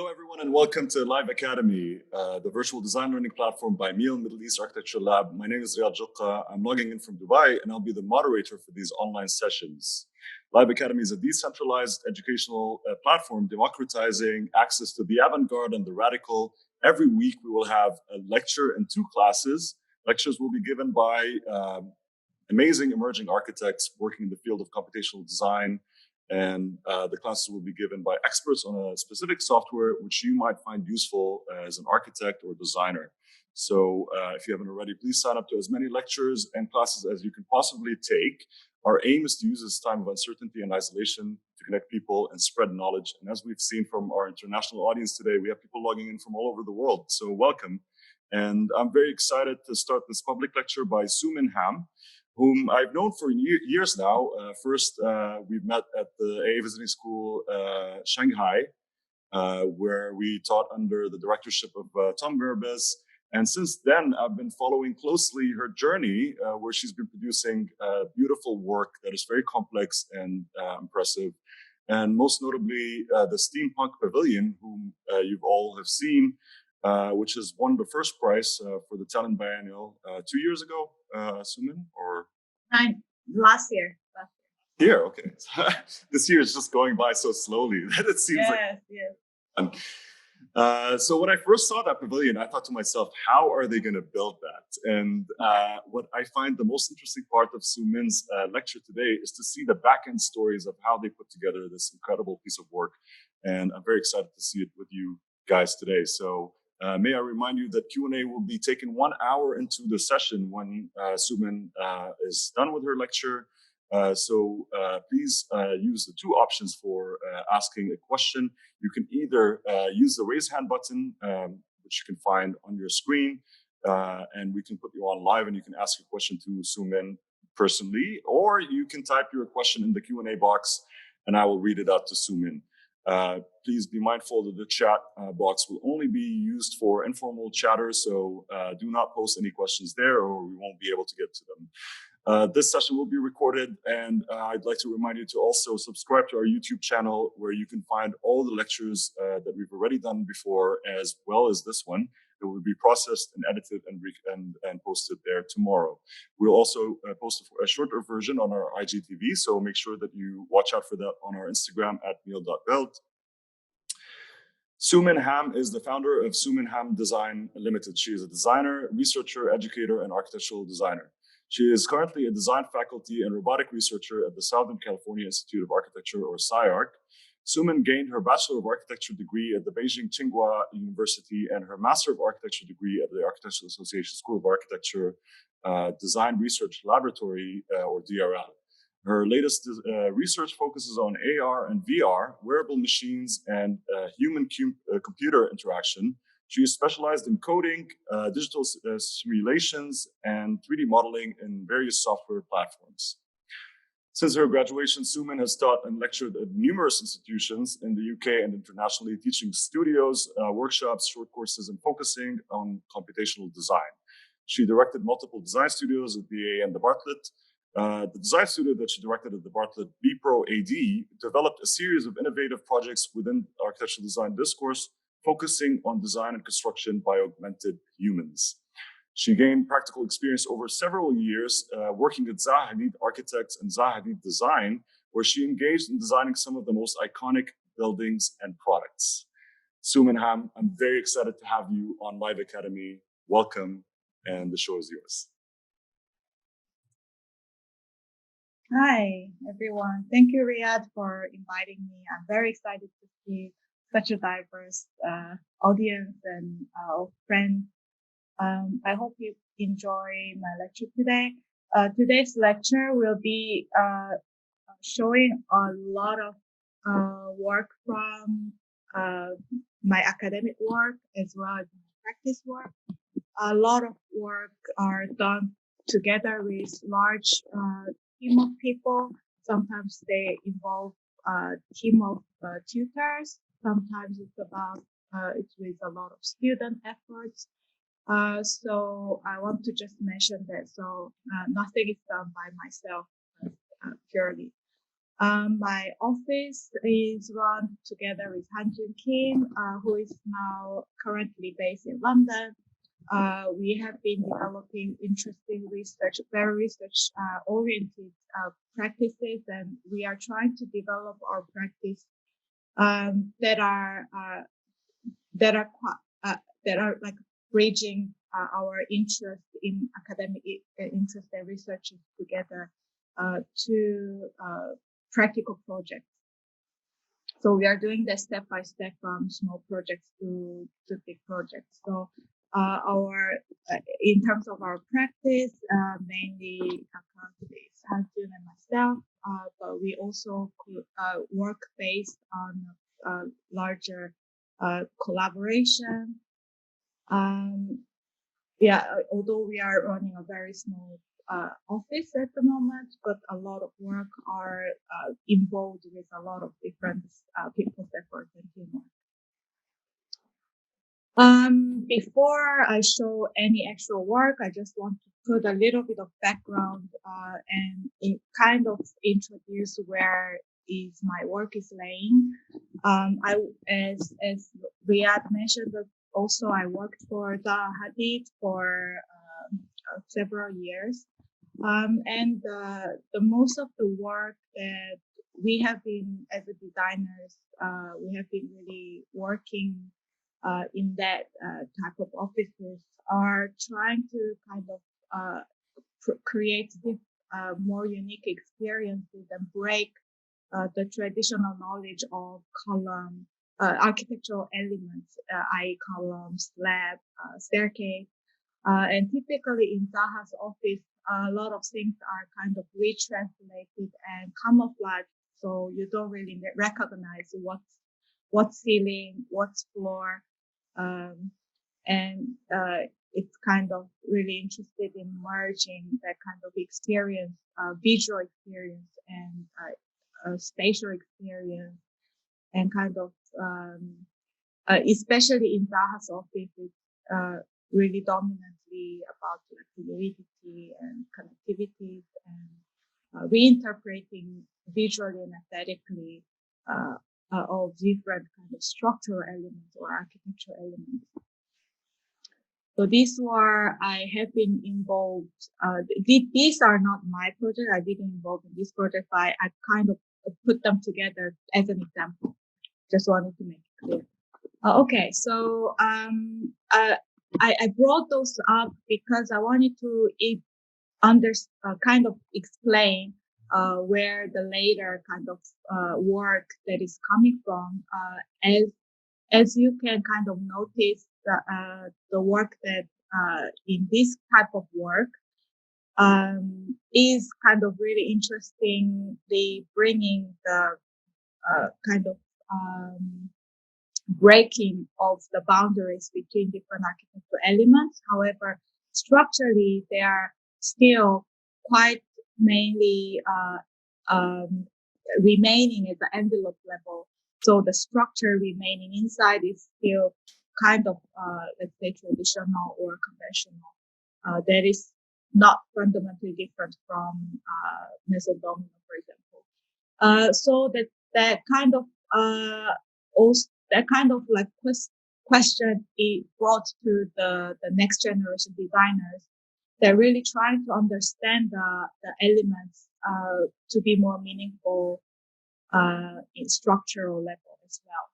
Hello, everyone, and welcome to Live Academy, the virtual design learning platform by Meal Middle East Architecture Lab. My name is Riyad Jokka. I'm logging in from Dubai, and I'll be the moderator for these online sessions. Live Academy is a decentralized educational platform democratizing access to the avant-garde and the radical. Every week, we will have a lecture and two classes. Lectures will be given by amazing emerging architects working in the field of computational design. And the classes will be given by experts on a specific software, which you might find useful as an architect or designer. So if you haven't already, please sign up to as many lectures and classes as you can possibly take. Our aim is to use this time of uncertainty and isolation to connect people and spread knowledge. And as we've seen from our international audience today, we have people logging in from all over the world. So welcome. And I'm very excited to start this public lecture by Soomeen Hahm, whom I've known for years now. First, we've met at the AA Visiting School, Shanghai, where we taught under the directorship of Tom Gerbes. And since then, I've been following closely her journey, where she's been producing beautiful work that is very complex and impressive. And most notably, the Steampunk Pavilion, whom you've all have seen, which has won the first prize for the Talent Biennial 2 years ago, Soomeen, or? Last year. Here, okay. This year is just going by so slowly that it seems Yes. So when I first saw that pavilion, I thought to myself, how are they going to build that? And what I find the most interesting part of Soomeen's lecture today is to see the back-end stories of how they put together this incredible piece of work. And I'm very excited to see it with you guys today. So may I remind you that Q&A will be taken 1 hour into the session when Soomeen is done with her lecture. So please use the two options for asking a question. You can either use the raise hand button, which you can find on your screen, and we can put you on live and you can ask a question to Soomeen personally, or you can type your question in the Q&A box and I will read it out to Soomeen. Please be mindful that the chat box will only be used for informal chatters, so do not post any questions there or we won't be able to get to them. This session will be recorded, and I'd like to remind you to also subscribe to our YouTube channel, where you can find all the lectures that we've already done before, as well as this one. It will be processed and edited and posted there tomorrow. We'll also post a shorter version on our IGTV, so make sure that you watch out for that on our Instagram at meal.build. Soomeen Hahm is the founder of SoomeenHamm Design Ltd. She is a designer, researcher, educator, and architectural designer. She is currently a design faculty and robotic researcher at the Southern California Institute of Architecture, or SCI-Arc. Soomeen gained her Bachelor of Architecture degree at the Beijing Tsinghua University and her Master of Architecture degree at the Architectural Association School of Architecture Design Research Laboratory, or DRL. Her latest research focuses on AR and VR, wearable machines, and human-computer interaction. She is specialized in coding, digital simulations, and 3D modeling in various software platforms. Since her graduation, Soomeen has taught and lectured at numerous institutions in the UK and internationally, teaching studios, workshops, short courses, and focusing on computational design. She directed multiple design studios at the AA and the Bartlett. The design studio that she directed at the Bartlett, B-Pro AD, developed a series of innovative projects within architectural design discourse, focusing on design and construction by augmented humans. She gained practical experience over several years working at Zaha Hadid Architects and Zaha Hadid Design, where she engaged in designing some of the most iconic buildings and products. Soomeen Hahm, I'm very excited to have you on Live Academy. Welcome, and the show is yours. Hi, everyone. Thank you, Riyad, for inviting me. I'm very excited to see such a diverse audience and friends. I hope you enjoy my lecture today. Today's lecture will be showing a lot of work from my academic work as well as my practice work. A lot of work are done together with large team of people. Sometimes they involve a team of tutors. Sometimes it's with a lot of student efforts. So I want to just mention that. So nothing is done by myself purely. My office is run together with Hanjun Kim, who is now currently based in London. We have been developing interesting research, very research oriented practices, and we are trying to develop our practice that are that are that are like bridging our interest in academic interest and research together to practical projects. So we are doing that step by step from small projects to big projects. So in terms of our practice, mainly is Hanjun and myself, but we also work based on larger collaboration. Although we are running a very small office at the moment, but a lot of work are involved with a lot of different people's efforts and teamwork. Before I show any actual work, I just want to put a little bit of background and kind of introduce where is my work is laying. As Riyad mentioned, that also I worked for Zaha Hadid for several years, and the most of the work that we have been as a designers, we have been really working in that type of offices are trying to kind of create more unique experiences and break the traditional knowledge of column, architectural elements, i.e. columns, slab, staircase. And typically in Zaha's office, a lot of things are kind of retranslated and camouflaged, so you don't really recognize what's ceiling, what's floor, and it's kind of really interested in merging that kind of experience, visual experience and spatial experience, and kind of especially in Zaha's office, it's really dominantly about like fluidity and connectivities and reinterpreting visually and aesthetically of different kind of structural elements or architectural elements. So I have been involved. These are not my project. I didn't involve in this project, but I kind of put them together as an example. Just wanted to make it clear. Okay, so I brought those up because I wanted to kind of explain where the later kind of work that is coming from. As you can kind of notice, the work that in this type of work is kind of really interesting. They bringing the kind of breaking of the boundaries between different architectural elements. However, structurally, they are still quite mainly remaining at the envelope level. So the structure remaining inside is still kind of, let's say, traditional or conventional. That is not fundamentally different from Maison Domino, for example. So that kind of also that kind of like question it brought to the next generation designers. They're really trying to understand the elements to be more meaningful in structural level as well.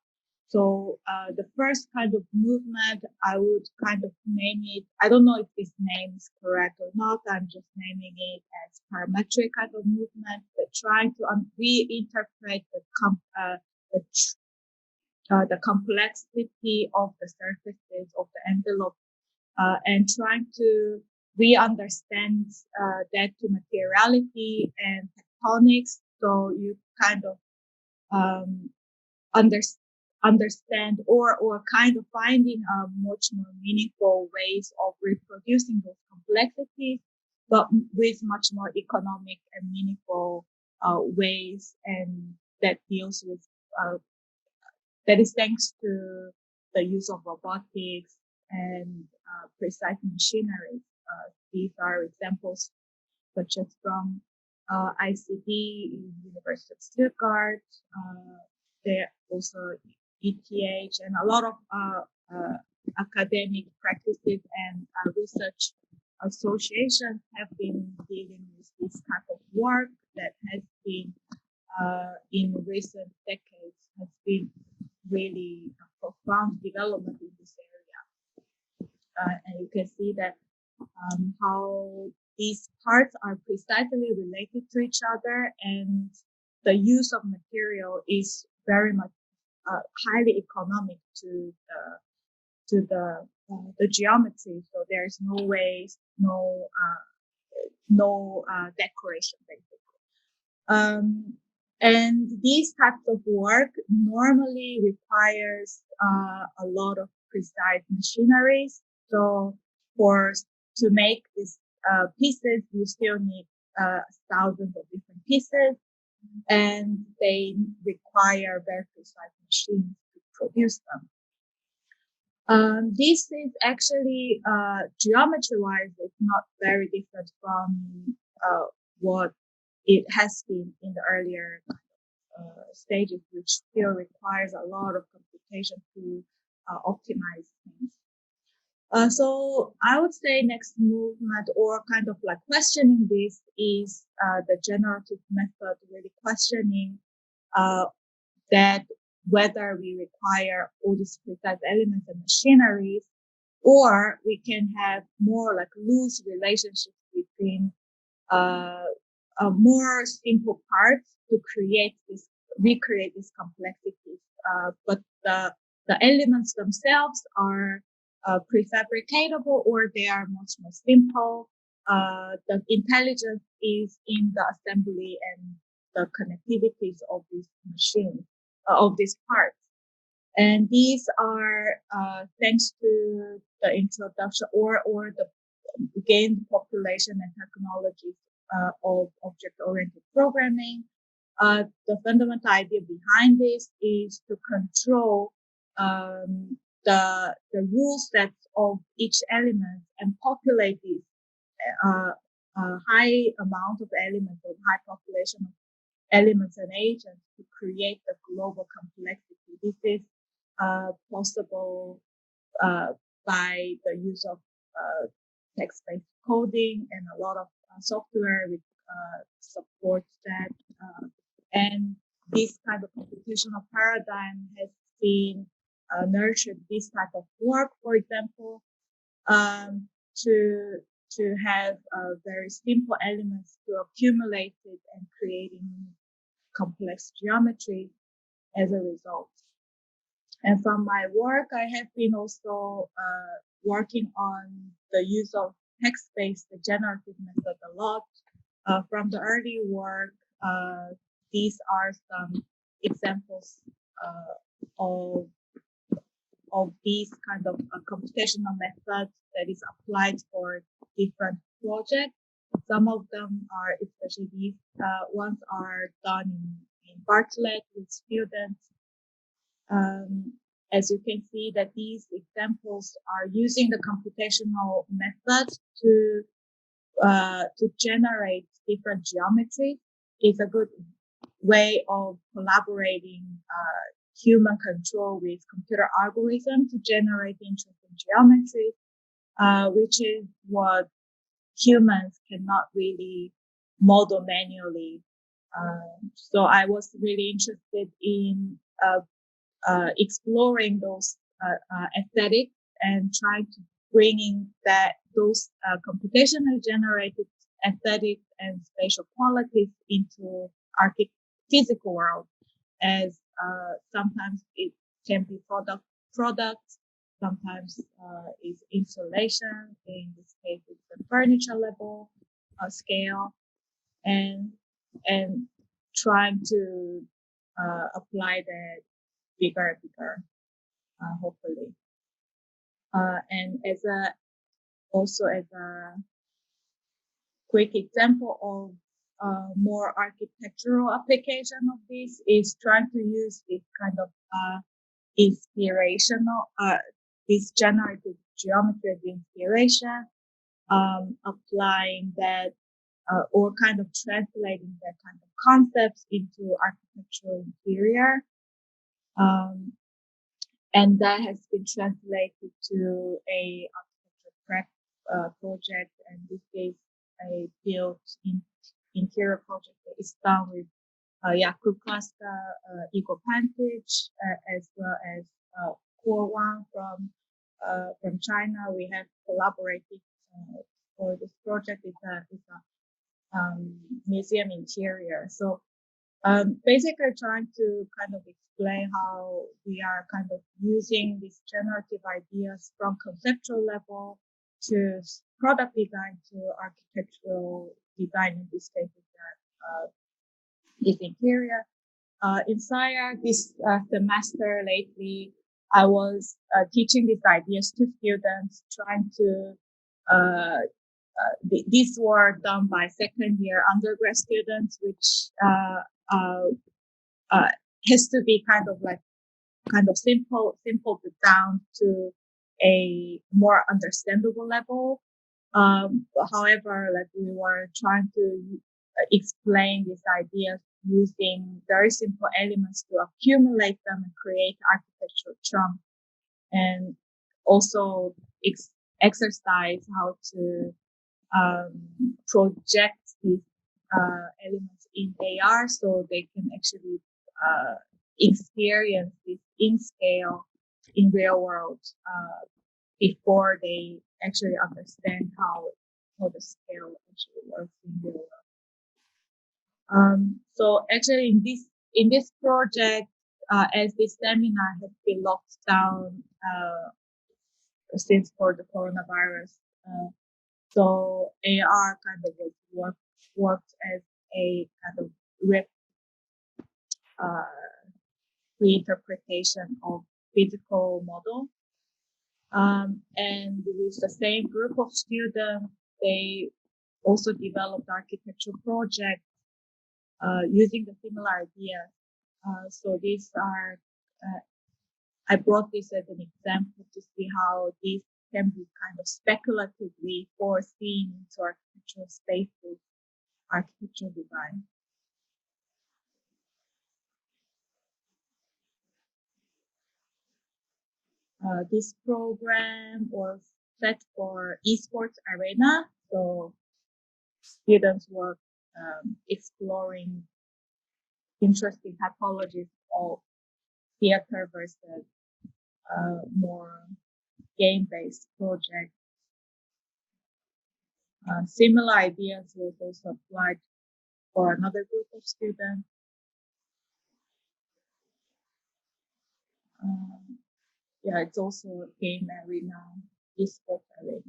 So the first kind of movement, I would kind of name it. I don't know if this name is correct or not. I'm just naming it as parametric kind of movement, but trying to reinterpret the complexity of the surfaces of the envelope and trying to re-understand that to materiality and tectonics. So you kind of understand or kind of finding much more meaningful ways of reproducing those complexities, but with much more economic and meaningful ways, and that deals with that is thanks to the use of robotics and precise machinery. These are examples such as from ICD in University of Stuttgart. There also ETH and a lot of academic practices and research associations have been dealing with this type of work that has been in recent decades has been really a profound development in this area. And you can see that how these parts are precisely related to each other, and the use of material is very much highly economic to the geometry. So there's no waste, no decoration basically. And these types of work normally requires a lot of precise machineries. So to make these pieces, you still need thousands of different pieces, and they require very precise machines to produce them. This is actually geometry-wise, it's not very different from what it has been in the earlier stages, which still requires a lot of computation to optimize things. So I would say next movement or kind of like questioning this is the generative method, really questioning that whether we require all these precise elements and machineries, or we can have more like loose relationships between more simple parts to recreate these complexities. But the elements themselves are prefabricatable, or they are much more simple. The intelligence is in the assembly and the connectivities of these machines, of these parts. And these are thanks to the introduction or the gained population and technologies of object-oriented programming. The fundamental idea behind this is to control the rule sets of each element and populate these high amount of elements or high population of elements and agents to create the global complexity. This is possible by the use of text-based coding, and a lot of software which supports that. And this kind of computational paradigm has been nurtured this type of work, for example, to have very simple elements to accumulate it and creating complex geometry as a result. And from my work, I have been also working on the use of text-based generative method a lot. From the early work, these are some examples of these kind of computational methods that is applied for different projects. Some of them are, especially these ones, are done in Bartlett with students. As you can see, that these examples are using the computational method to generate different geometry. It's a good way of collaborating human control with computer algorithm to generate interesting geometry, which is what humans cannot really model manually. So I was really interested in exploring those aesthetics and trying to bring in those computationally generated aesthetics and spatial qualities into physical world, as sometimes it can be products, sometimes it's installation. In this case, it's the furniture level scale, and trying to apply that bigger, hopefully. And also as a quick example of more architectural application of this is trying to use this kind of inspirational, this generative geometry as inspiration, applying that or kind of translating that kind of concepts into architectural interior. And that has been translated to a architecture prep project, and this is a built interior project that is done with Jakub Klasta, Igor Pantic, as well as Kuo Wang from China. We have collaborated for this project. It's a museum interior. So basically trying to kind of explain how we are kind of using these generative ideas from conceptual level to product design to architectural design, in this case is interior. In SciArc this semester lately, I was teaching these ideas to students, trying to these were done by second year undergrad students, which has to be kind of simple down to a more understandable level. However, like we were trying to explain these ideas using very simple elements to accumulate them and create architectural trunk, and also exercise how to project these elements in AR so they can actually experience this in scale in real world before they actually understand how the scale actually works in real world. So actually in this project, as this seminar has been locked down since for the coronavirus, so AR kind of worked as a kind of reinterpretation of physical model. And with the same group of students, they also developed architectural projects using the similar ideas. So these are, I brought this as an example to see how these can be kind of speculatively foreseen into architectural spaces, architectural design. This program was set for esports arena, so students were exploring interesting typologies of theater versus more game-based projects. Similar ideas was also applied for another group of students. Yeah, it's also a game arena, esports arena.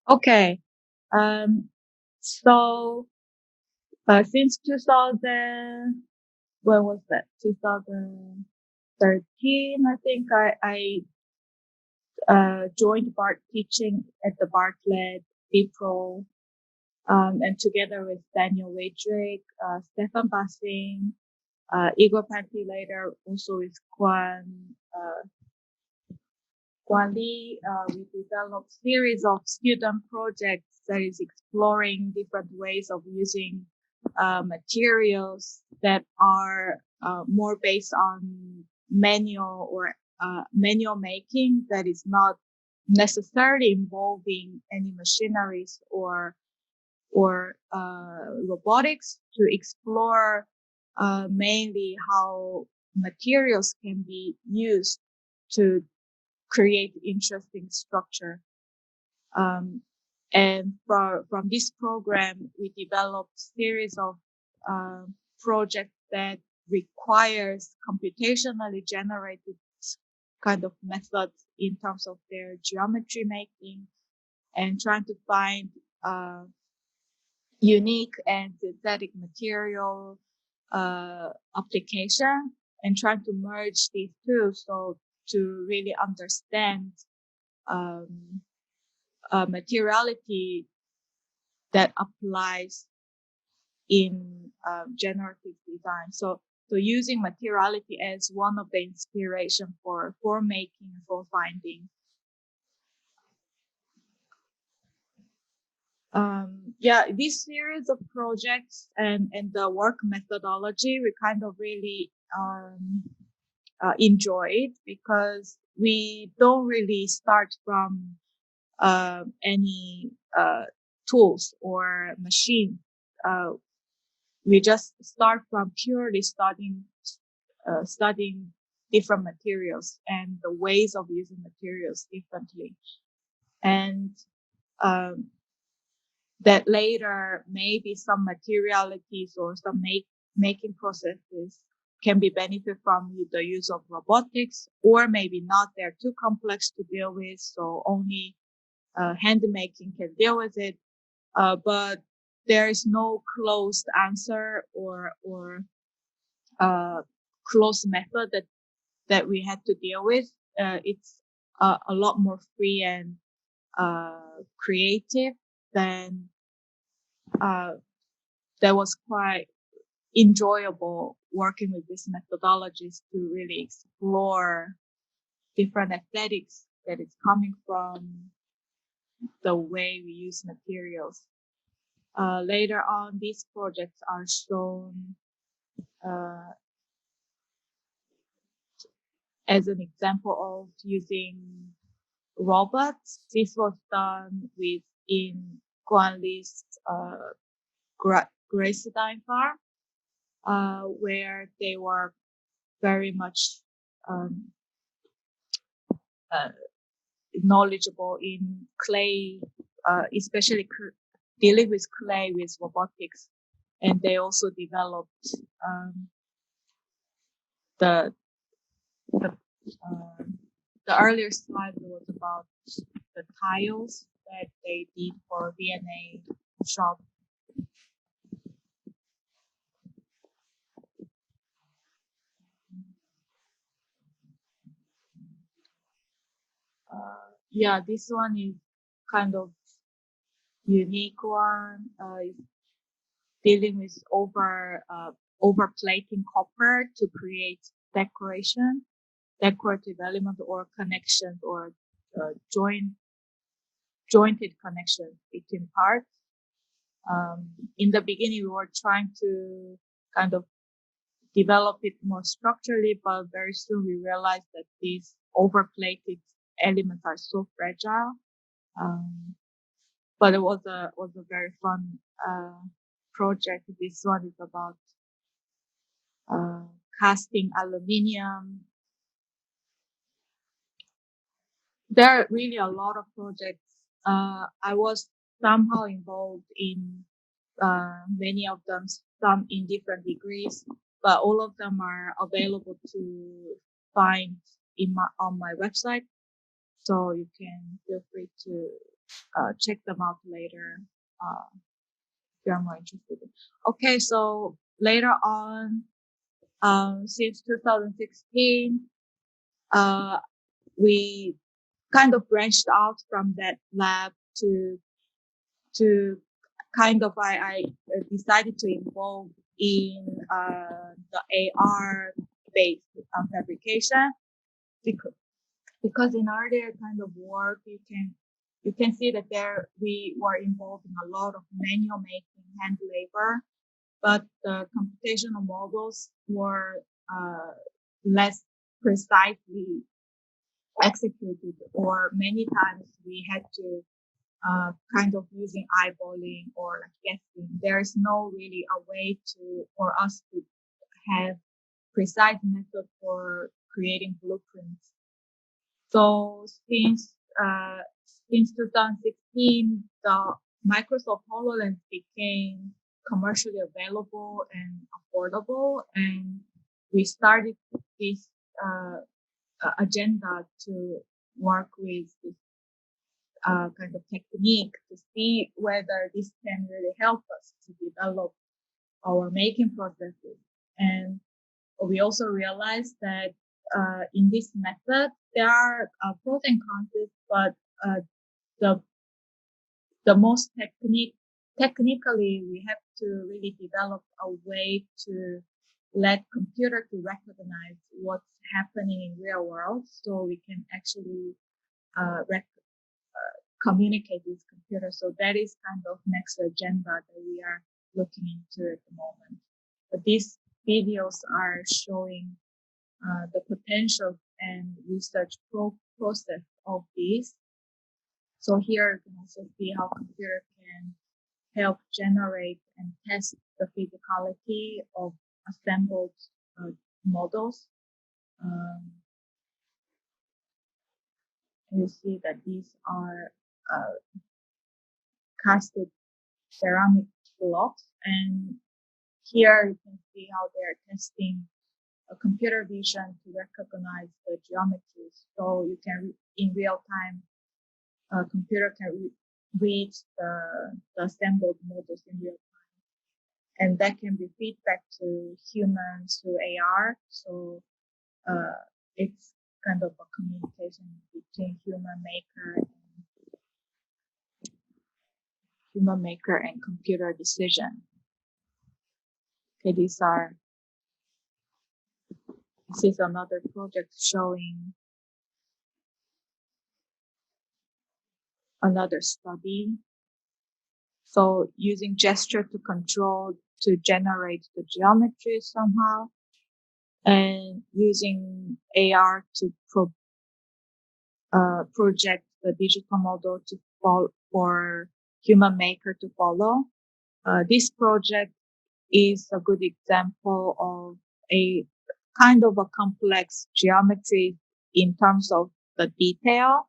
Okay. So since 2000, when was that? 2013, I think I joined BART teaching at the Bartlett April, and together with Daniel Wadrick, Stefan Bassing, Igor Panty later, also with Guan Li, we developed series of student projects that is exploring different ways of using materials that are more based on manual making, that is not necessarily involving any machineries or robotics, to explore mainly how materials can be used to create interesting structure. And from this program, we developed series of projects that requires computationally generated kind of methods in terms of their geometry making, and trying to find unique and synthetic material application, and trying to merge these two so to really understand materiality that applies in generative design. So So using materiality as one of the inspiration for making, for finding. This series of projects and the work methodology, we kind of really enjoyed, because we don't really start from any tools or machine. We just start from purely studying different materials and the ways of using materials differently. And that later maybe some materialities or some making processes can be benefit from the use of robotics, or maybe not. They're too complex to deal with, so only hand making can deal with it. But there is no closed answer or closed method that we had to deal with. It's a lot more free and creative than that was quite enjoyable working with these methodologies to really explore different aesthetics that is coming from the way we use materials. Later on, these projects are shown as an example of using robots. This was done in Guanli's Gracedyne farm, where they were very much knowledgeable in clay, especially dealing with clay with robotics. And they also developed the earlier slide was about the tiles that they did for V&A shop. This one is kind of unique one. Dealing with overplating copper to create decorative element or connections or jointed connections between parts. In the beginning, we were trying to kind of develop it more structurally, but very soon we realized that these overplated elements are so fragile. But it was a very fun project. This one is about casting aluminium. There are really a lot of projects. I was somehow involved in many of them, some in different degrees, but all of them are available to find on my website. So you can feel free to check them out later if you're more interested. Okay, so later on, since 2016, we kind of branched out from that lab to kind of I decided to involve in the AR based fabrication, because in earlier kind of work you can see that there we were involved in a lot of manual making, hand labor, but the computational models were less precisely executed, or many times we had to kind of using eyeballing or like guessing. There is no really a way for us to have precise method for creating blueprints. So since 2016, the Microsoft HoloLens became commercially available and affordable, and we started this agenda to work with this kind of technique to see whether this can really help us to develop our making processes. And we also realized that in this method there are pros and cons, but the most technically we have to really develop a way to let computer to recognize what's happening in real world, so we can actually communicate with computers. So that is kind of next agenda that we are looking into at the moment. But these videos are showing the potential and research process of these. So here you can also see how computer can help generate and test the physicality of assembled models. You see that these are casted ceramic blocks, and here you can see how they're testing a computer vision to recognize the geometries. So you can, in real time, a computer can read the assembled models in real time. And that can be feedback to humans through AR. So it's kind of a communication between human maker and computer decision. Okay, this is another project showing another study. So using gesture to control to generate the geometry somehow, and using AR to project the digital model to for human maker to follow. This project is a good example of a kind of a complex geometry in terms of the detail.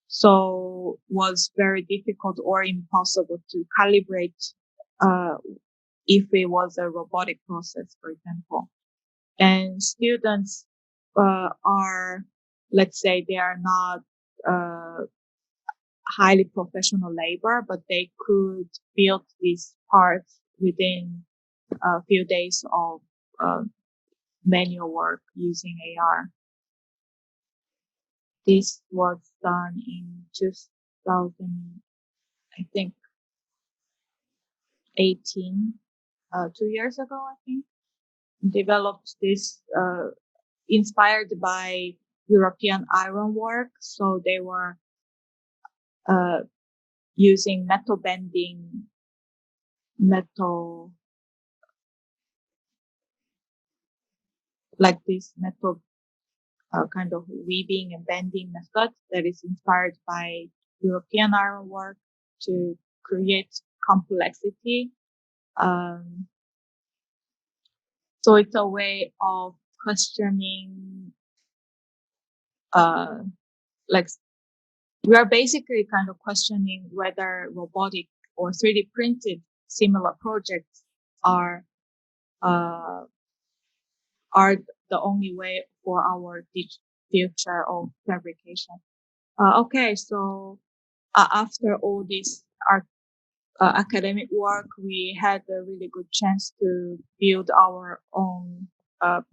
So was very difficult or impossible to calibrate if it was a robotic process, for example. And students are, let's say, they are not highly professional labor, but they could build these parts within a few days of manual work using AR. This was done in 2000, I think, 18, 2 years ago, I think. Developed this, inspired by European ironwork. So they were using metal bending, like this metal kind of weaving and bending method that is inspired by European ironwork to create complexity. So it's a way of questioning, like we are basically kind of questioning whether robotic or 3D printed similar projects are the only way for our future of fabrication. Okay, so after all this academic work, we had a really good chance to build our own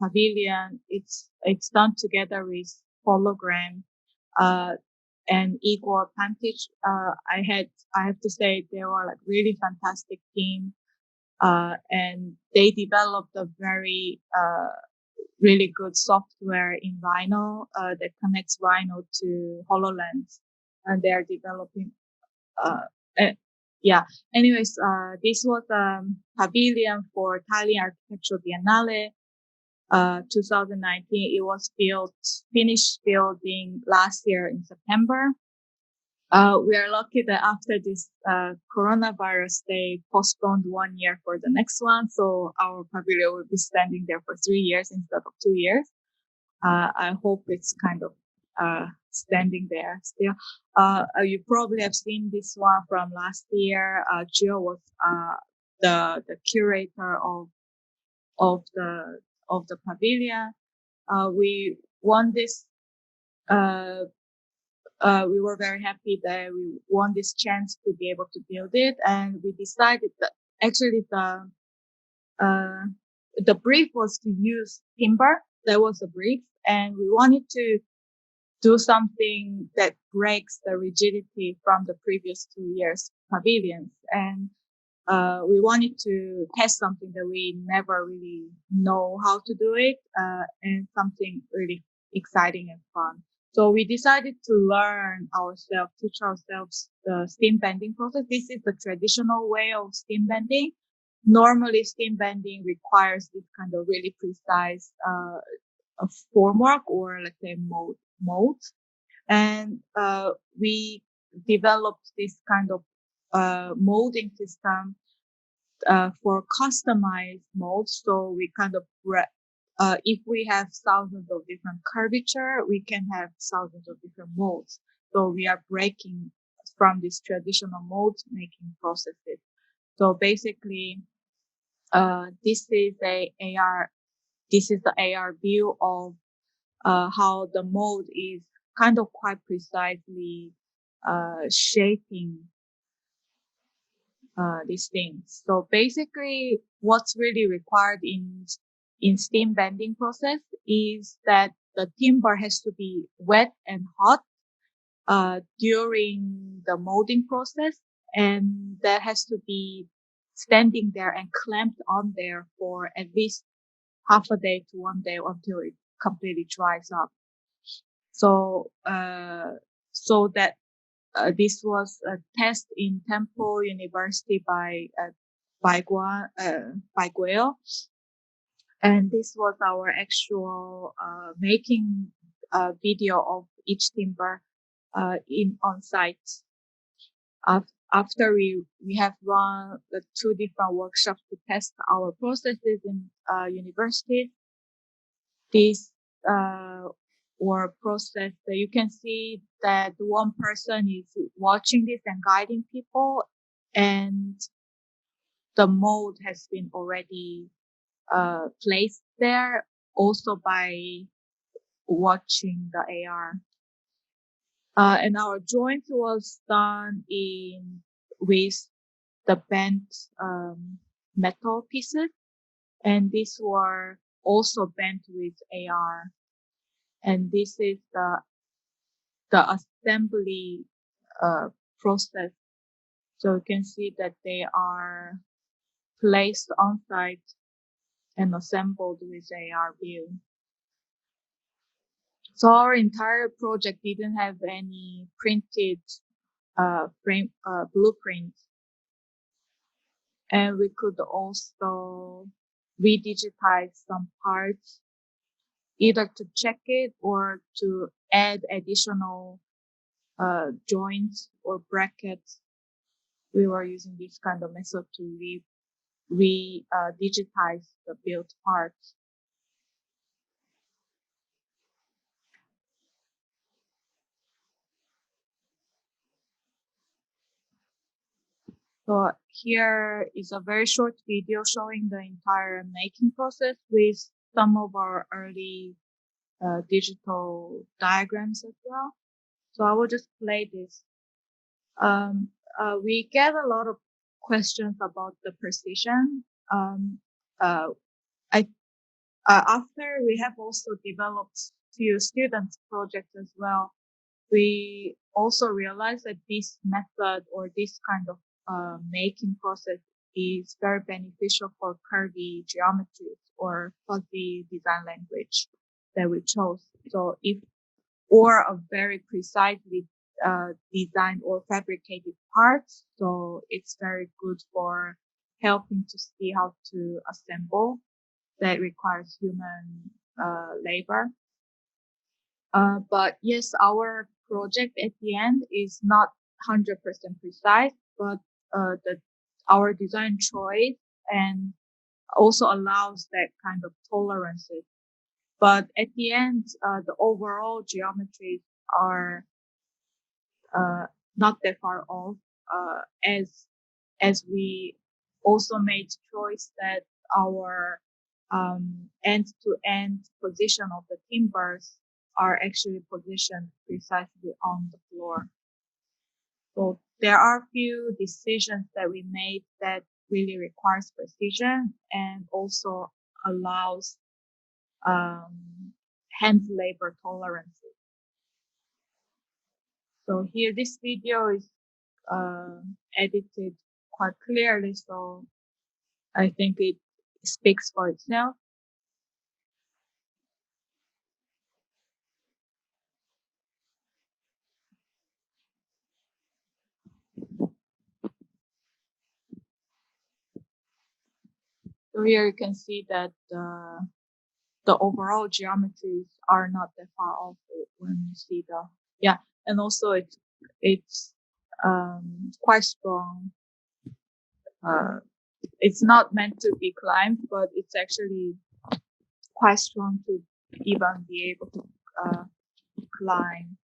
pavilion. It's done together with Hologram and Igor Pantic. I have to say they were like really fantastic team, and they developed a very really good software in Rhino that connects Rhino to HoloLens, and they are developing. Yeah. Anyways, this was a pavilion for Italian Architectural Biennale, 2019. It was finished building last year in September. We are lucky that after this coronavirus, they postponed 1 year for the next one. So our pavilion will be standing there for 3 years instead of 2 years. I hope it's kind of standing there still. You probably have seen this one from last year. Gio was the curator of the pavilion. We won this. We were very happy that we won this chance to be able to build it, and we decided that actually the brief was to use timber. That was the brief, and we wanted to do something that breaks the rigidity from the previous 2 years pavilions. And we wanted to test something that we never really know how to do it, and something really exciting and fun. So we decided to learn ourselves, teach ourselves the steam bending process. This is the traditional way of steam bending. Normally, steam bending requires this kind of really precise formwork, or let's say molds. And we developed this kind of molding system for customized molds. So we kind of if we have thousands of different curvature, we can have thousands of different molds. So we are breaking from this traditional mold making processes. So basically, this is the AR view of how the mold is kind of quite precisely shaping these things. So basically, what's really required in steam bending process is that the timber has to be wet and hot during the molding process, and that has to be standing there and clamped on there for at least half a day to 1 day until it completely dries up. So, so that this was a test in Temple University by Guel, and this was our actual making video of each timber in on site. After we have run the 2 different workshops to test our processes in universities, this or process, you can see that one person is watching this and guiding people, and the mold has been already placed there also by watching the AR. And our joint was done with the bent metal pieces, and these were also bent with AR. And this is the assembly process. So you can see that they are placed on site and assembled with AR view. So our entire project didn't have any printed blueprints, and we could also redigitize some parts, either to check it or to add additional joints or brackets. We were using this kind of method to digitize the built parts. So here is a very short video showing the entire making process with some of our early digital diagrams as well. So I will just play this. We get a lot of questions about the precision. After we have also developed few students projects as well, we also realized that this method or this kind of making process is very beneficial for curvy geometries or fuzzy design language that we chose. So or a very precisely designed or fabricated parts. So it's very good for helping to see how to assemble that requires human labor. But yes, our project at the end is not 100% precise, but our design choice and also allows that kind of tolerances. But at the end, the overall geometries are not that far off, as we also made choice that our end-to-end position of the timbers are actually positioned precisely on the floor. So there are few decisions that we made that really requires precision and also allows hand labor tolerances. So here, this video is edited quite clearly, so I think it speaks for itself. So here you can see that the overall geometries are not that far off when you see and also it's quite strong. It's not meant to be climbed, but it's actually quite strong to even be able to climb.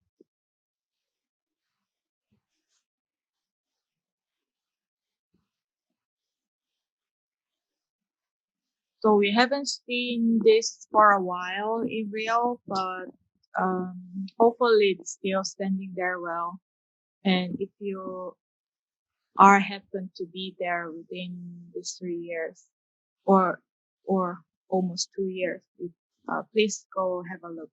So we haven't seen this for a while in real, but hopefully it's still standing there well. And if you are happen to be there within these 3 years or almost 2 years, please go have a look.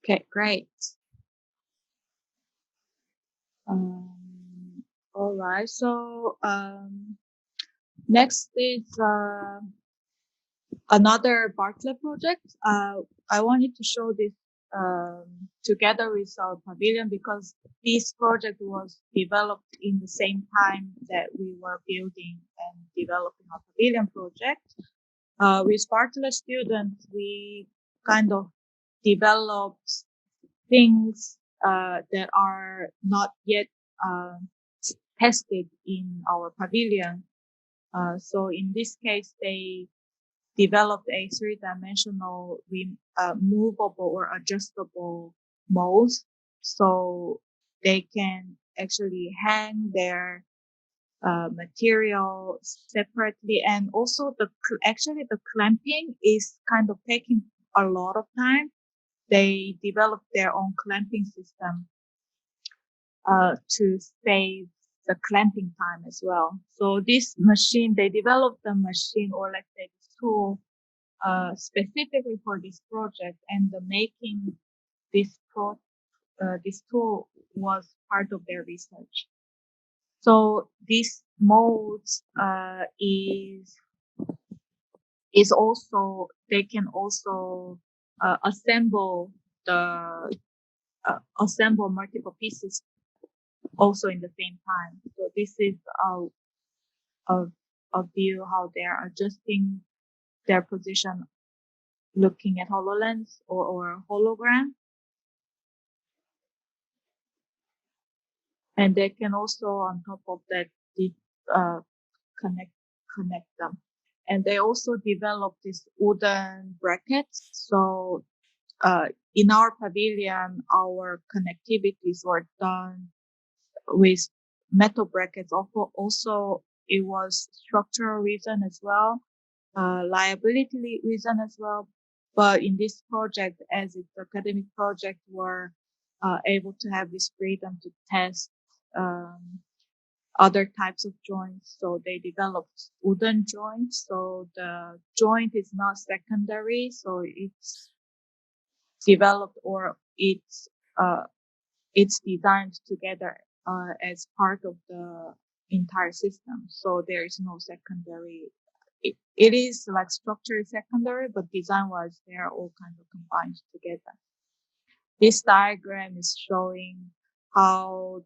Okay, great. All right. So next is another Bartlett project. I wanted to show this together with our pavilion because this project was developed in the same time that we were building and developing our pavilion project. With Bartlett students, we kind of developed things that are not yet tested in our pavilion. So in this case, they developed a three-dimensional movable or adjustable molds, so they can actually hang their material separately, and also the clamping is kind of taking a lot of time. They developed their own clamping system to save the clamping time as well. So this machine, they developed the machine, or let's say this tool, specifically for this project, and the making this tool was part of their research. So this molds is also, they can also assemble multiple pieces also in the same time. So this is a, a view how they are adjusting their position looking at HoloLens or hologram. And they can also, on top of that, uh, connect them. And they also developed these wooden brackets. So in our pavilion, our connectivities were done with metal brackets. Also, it was structural reason as well, liability reason as well. But in this project, as it's an academic project, we're able to have this freedom to test other types of joints. So they developed wooden joints. So the joint is not secondary. So it's developed, or it's designed together as part of the entire system. So there is no secondary. It is like structure is secondary, but design wise, they are all kind of combined together. This diagram is showing how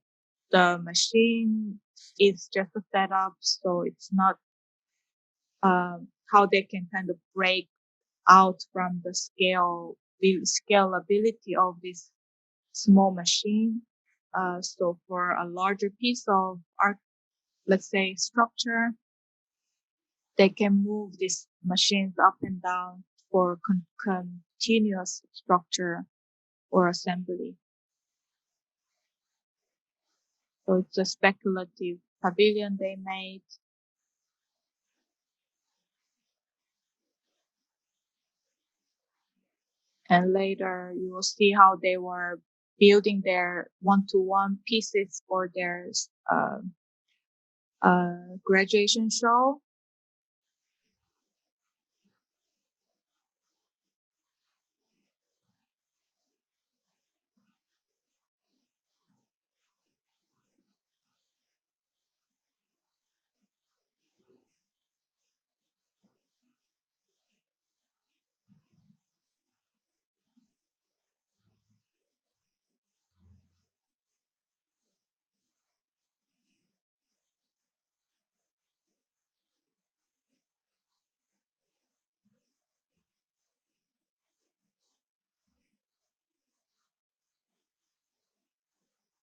the machine is just a setup, so it's not how they can kind of break out from the scalability of this small machine. So for a larger piece of art, let's say structure, they can move these machines up and down for continuous structure or assembly. So it's a speculative pavilion they made. And later you will see how they were building their one-to-one pieces for their graduation show.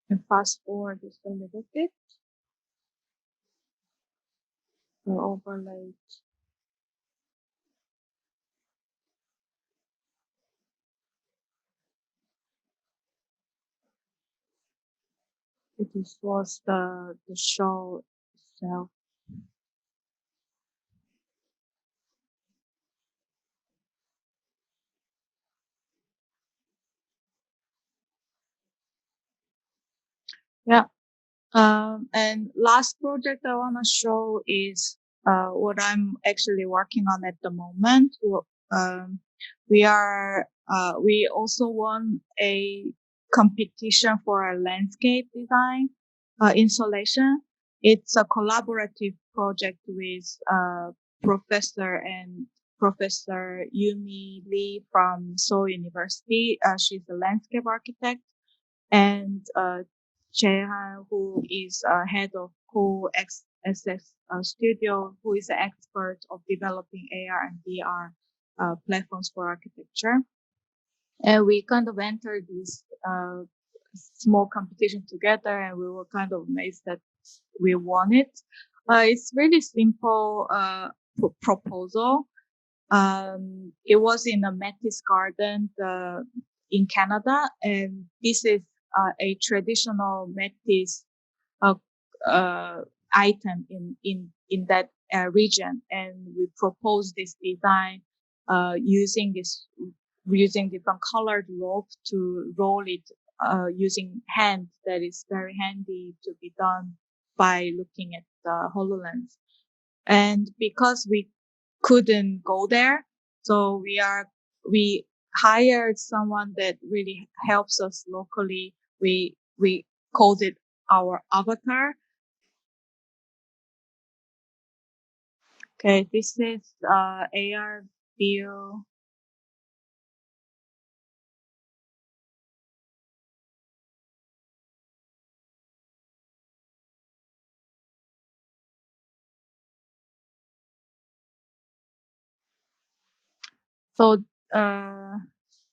And fast forward just a little bit. The overlay. This was the show itself. Yeah. And last project I want to show is what I'm actually working on at the moment. Um, we also won a competition for a landscape design installation. It's a collaborative project with Professor and Professor Yumi Lee from Seoul University. She's a landscape architect, and Chehan, who is head of Co-XSS Studio, who is an expert of developing AR and VR platforms for architecture. And we kind of entered this small competition together, and we were kind of amazed that we won it. It's really simple proposal. It was in a Metis garden in Canada, and this is a traditional Metis uh, uh, item in that region. And we proposed this design using different colored rope to roll it using hand. That is very handy to be done by looking at the HoloLens. And because we couldn't go there, so we hired someone that really helps us locally. We called it our avatar. Okay, this is AR view. So uh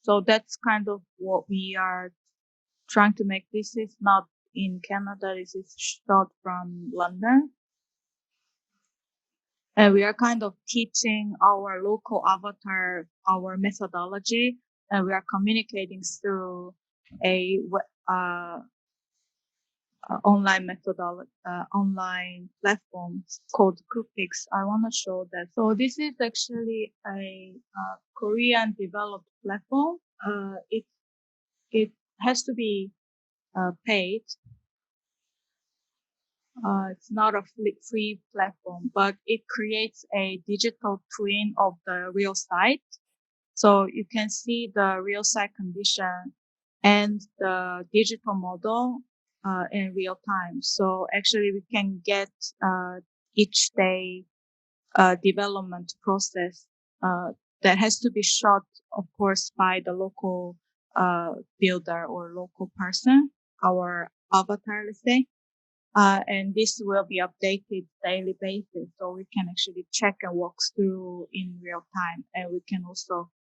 so that's kind of what we are trying to make. This is not in Canada, this is shot from London. And we are kind of teaching our local avatar our methodology, and we are communicating through a online methodology, online platform called Coopix. I want to show that. So this is actually a Korean developed platform. It has to be paid. It's not a free platform, but it creates a digital twin of the real site. So you can see the real site condition and the digital model in real time. So actually we can get each day development process that has to be shot, of course, by the local builder or local person, our avatar, let's say. And this will be updated daily basis, so we can actually check and walk through in real time, and we can also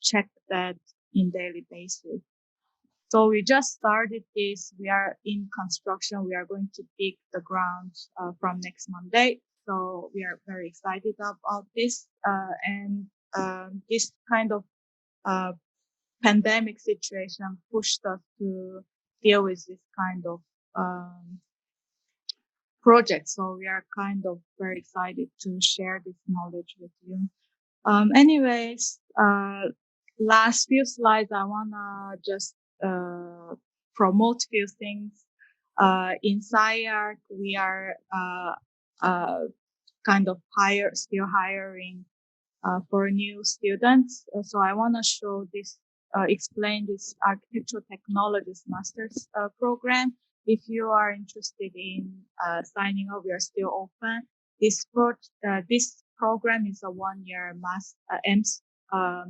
check that in daily basis. So we just started this. We are in construction. We are going to dig the ground from next Monday. So we are very excited about this. And this kind of pandemic situation pushed us to deal with this kind of project. So we are kind of very excited to share this knowledge with you. Anyways, last few slides, I wanna just promote few things. In SciArc, we are kind of still hiring for new students. So I want to explain this architectural technologies master's program. If you are interested in signing up, we are still open. This program is a 1-year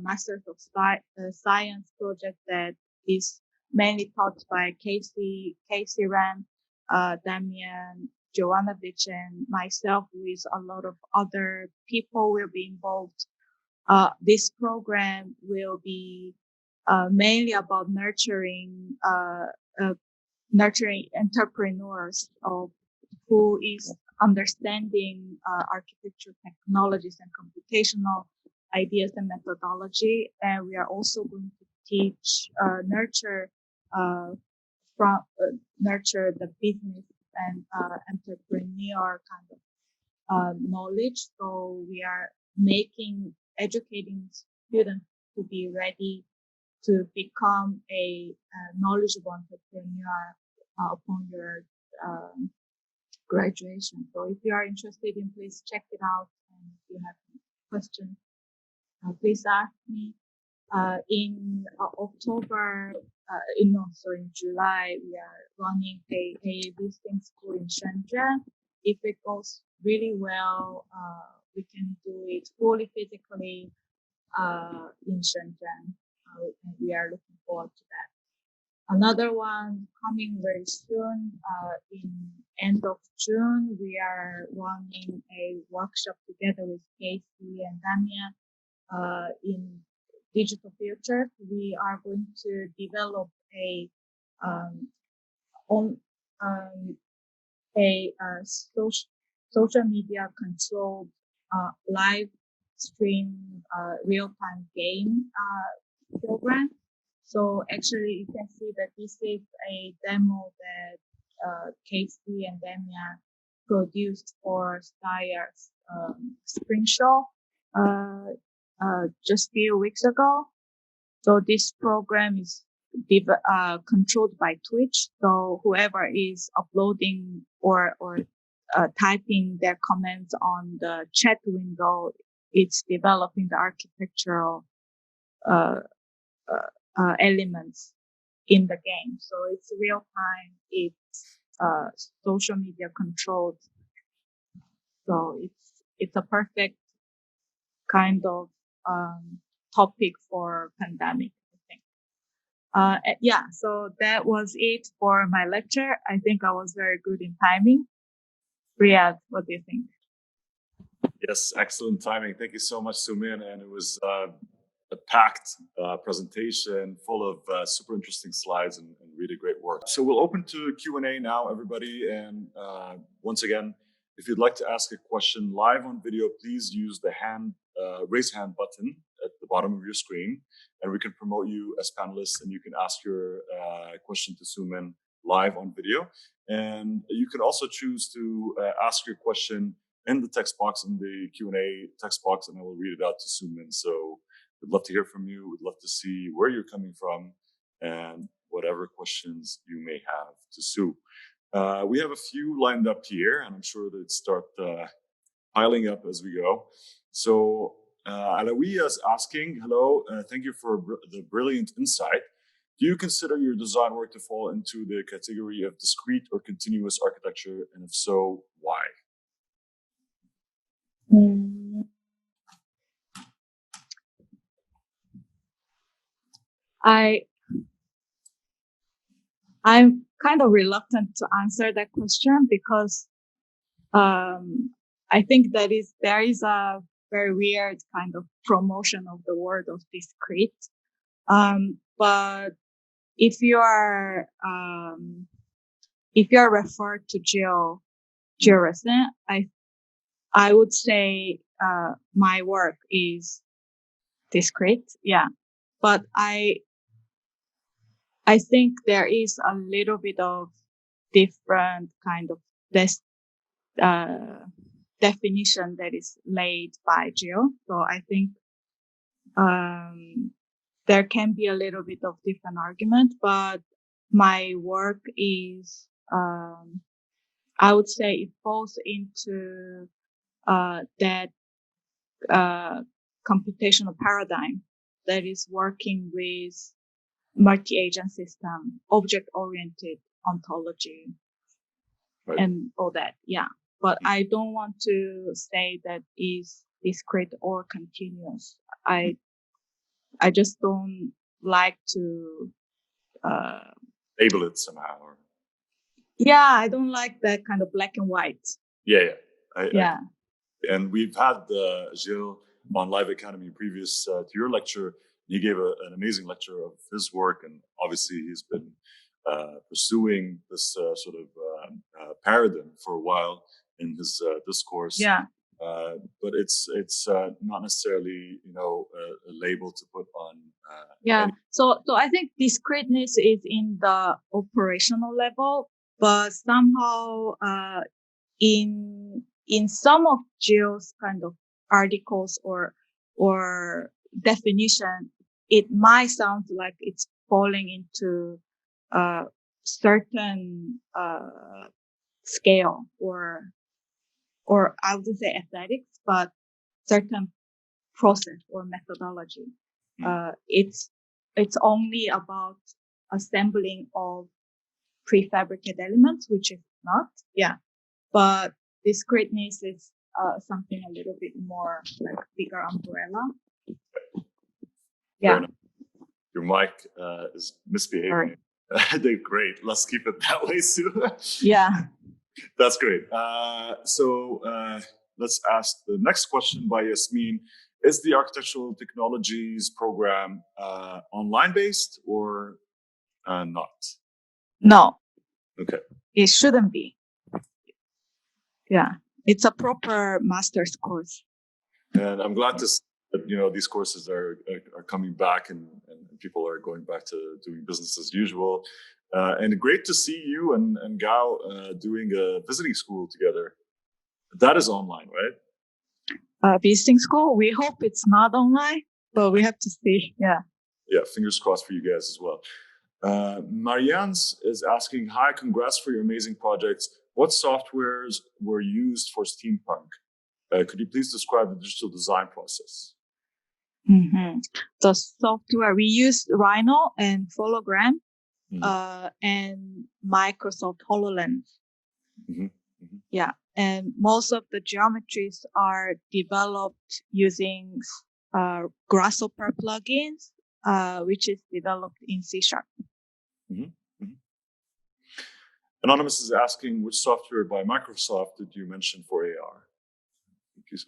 Masters of Science project that is mainly taught by Casey Ram, Damian Jovanovic, and myself, with a lot of other people will be involved. This program will be mainly about nurturing entrepreneurs of who is understanding architecture technologies and computational ideas and methodology. And we are also going to teach uh, nurture the business and entrepreneur kind of knowledge. So we are educating students to be ready to become a knowledgeable entrepreneur upon your graduation. So if you are interested in, please check it out. And if you have any questions, please ask me. In October, in July, we are running a visiting school in Shenzhen. If it goes really well, we can do it fully physically in Shenzhen. And we are looking forward to that. Another one coming very soon, in end of June, we are running a workshop together with Casey and Damian in digital future. We are going to develop um, on um, a social media controlled live stream real-time game program. So actually, you can see that this is a demo that Casey and Damian produced for Steyer's spring show just a few weeks ago. So this program is controlled by Twitch. So whoever is uploading or typing their comments on the chat window, it's developing the architectural uh, elements in the game. So it's real time. It's social media controlled. So it's a perfect kind of topic for pandemic, I think. Yeah, so that was it for my lecture. I think I was very good in timing. Riyadh, what do you think? Yes, excellent timing. Thank you so much, Soomeen. And it was a packed presentation full of super interesting slides and really great work. So we'll open to Q&A now, everybody. And once again, if you'd like to ask a question live on video, please use the raise hand button at the bottom of your screen, and we can promote you as panelists, and you can ask your question to Soomeen live on video. And you can also choose to ask your question in the text box, in the Q&A text box, and I will read it out to Soomeen. So we'd love to hear from you. We'd love to see where you're coming from and whatever questions you may have to Sue. We have a few lined up here, and I'm sure they'd start piling up as we go. So Alawiya is asking, hello, thank you for the brilliant insight. Do you consider your design work to fall into the category of discrete or continuous architecture? And if so, why? I'm kind of reluctant to answer that question because I think there is a very weird kind of promotion of the word of discrete. But if you are referred to georesin, I would say my work is discrete. Yeah, but I think there is a little bit of different kind of this definition that is laid by Geo. So I think there can be a little bit of different argument, but my work is I would say it falls into that computational paradigm that is working with multi-agent system, object-oriented ontology, Right. and all that. Yeah. But I don't want to say that is discrete or continuous. I just don't like to label it somehow. Yeah, I don't like that kind of black and white. Yeah. And we've had Gilles on Live Academy previous to your lecture. He gave an amazing lecture of his work, and obviously he's been pursuing this sort of paradigm for a while in his discourse. Yeah. But it's not necessarily a label to put on. So I think discreteness is in the operational level, but somehow in some of Jill's kind of articles or definition, it might sound like it's falling into a certain scale or I wouldn't say aesthetics, but certain process or methodology. It's only about assembling of prefabricated elements, which is not. Yeah. But discreteness is something a little bit more like bigger umbrella. Yeah. Your mic is misbehaving. Great. Let's keep it that way, Sue. Yeah. That's great. So let's ask the next question by Yasmin. Is the Architectural Technologies program online based or not? No. Okay. It shouldn't be. Yeah. It's a proper master's course. And I'm glad to see that, these courses are coming back and people are going back to doing business as usual. And great to see you and Gao doing a visiting school together. That is online, right? Visiting school. We hope it's not online, but we have to see. Yeah. Yeah. Fingers crossed for you guys as well. Marianne's is asking, hi, congrats for your amazing projects. What softwares were used for Steampunk? Could you please describe the digital design process? Mm-hmm. The software we used Rhino and Hologram, and Microsoft HoloLens. Yeah, and most of the geometries are developed using Grasshopper plugins, which is developed in C#. Anonymous is asking, which software by Microsoft did you mention for AR?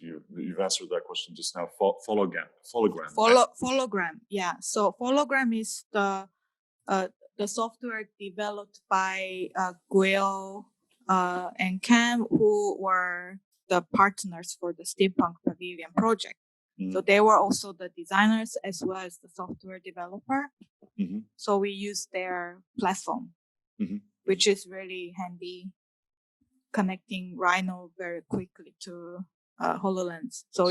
You've answered that question just now. Hologram. Hologram. Yeah. So Hologram is the software developed by Guil and Cam, who were the partners for the Steampunk Pavilion project. So they were also the designers as well as the software developer. So we used their platform, which is really handy, connecting Rhino very quickly to HoloLens. So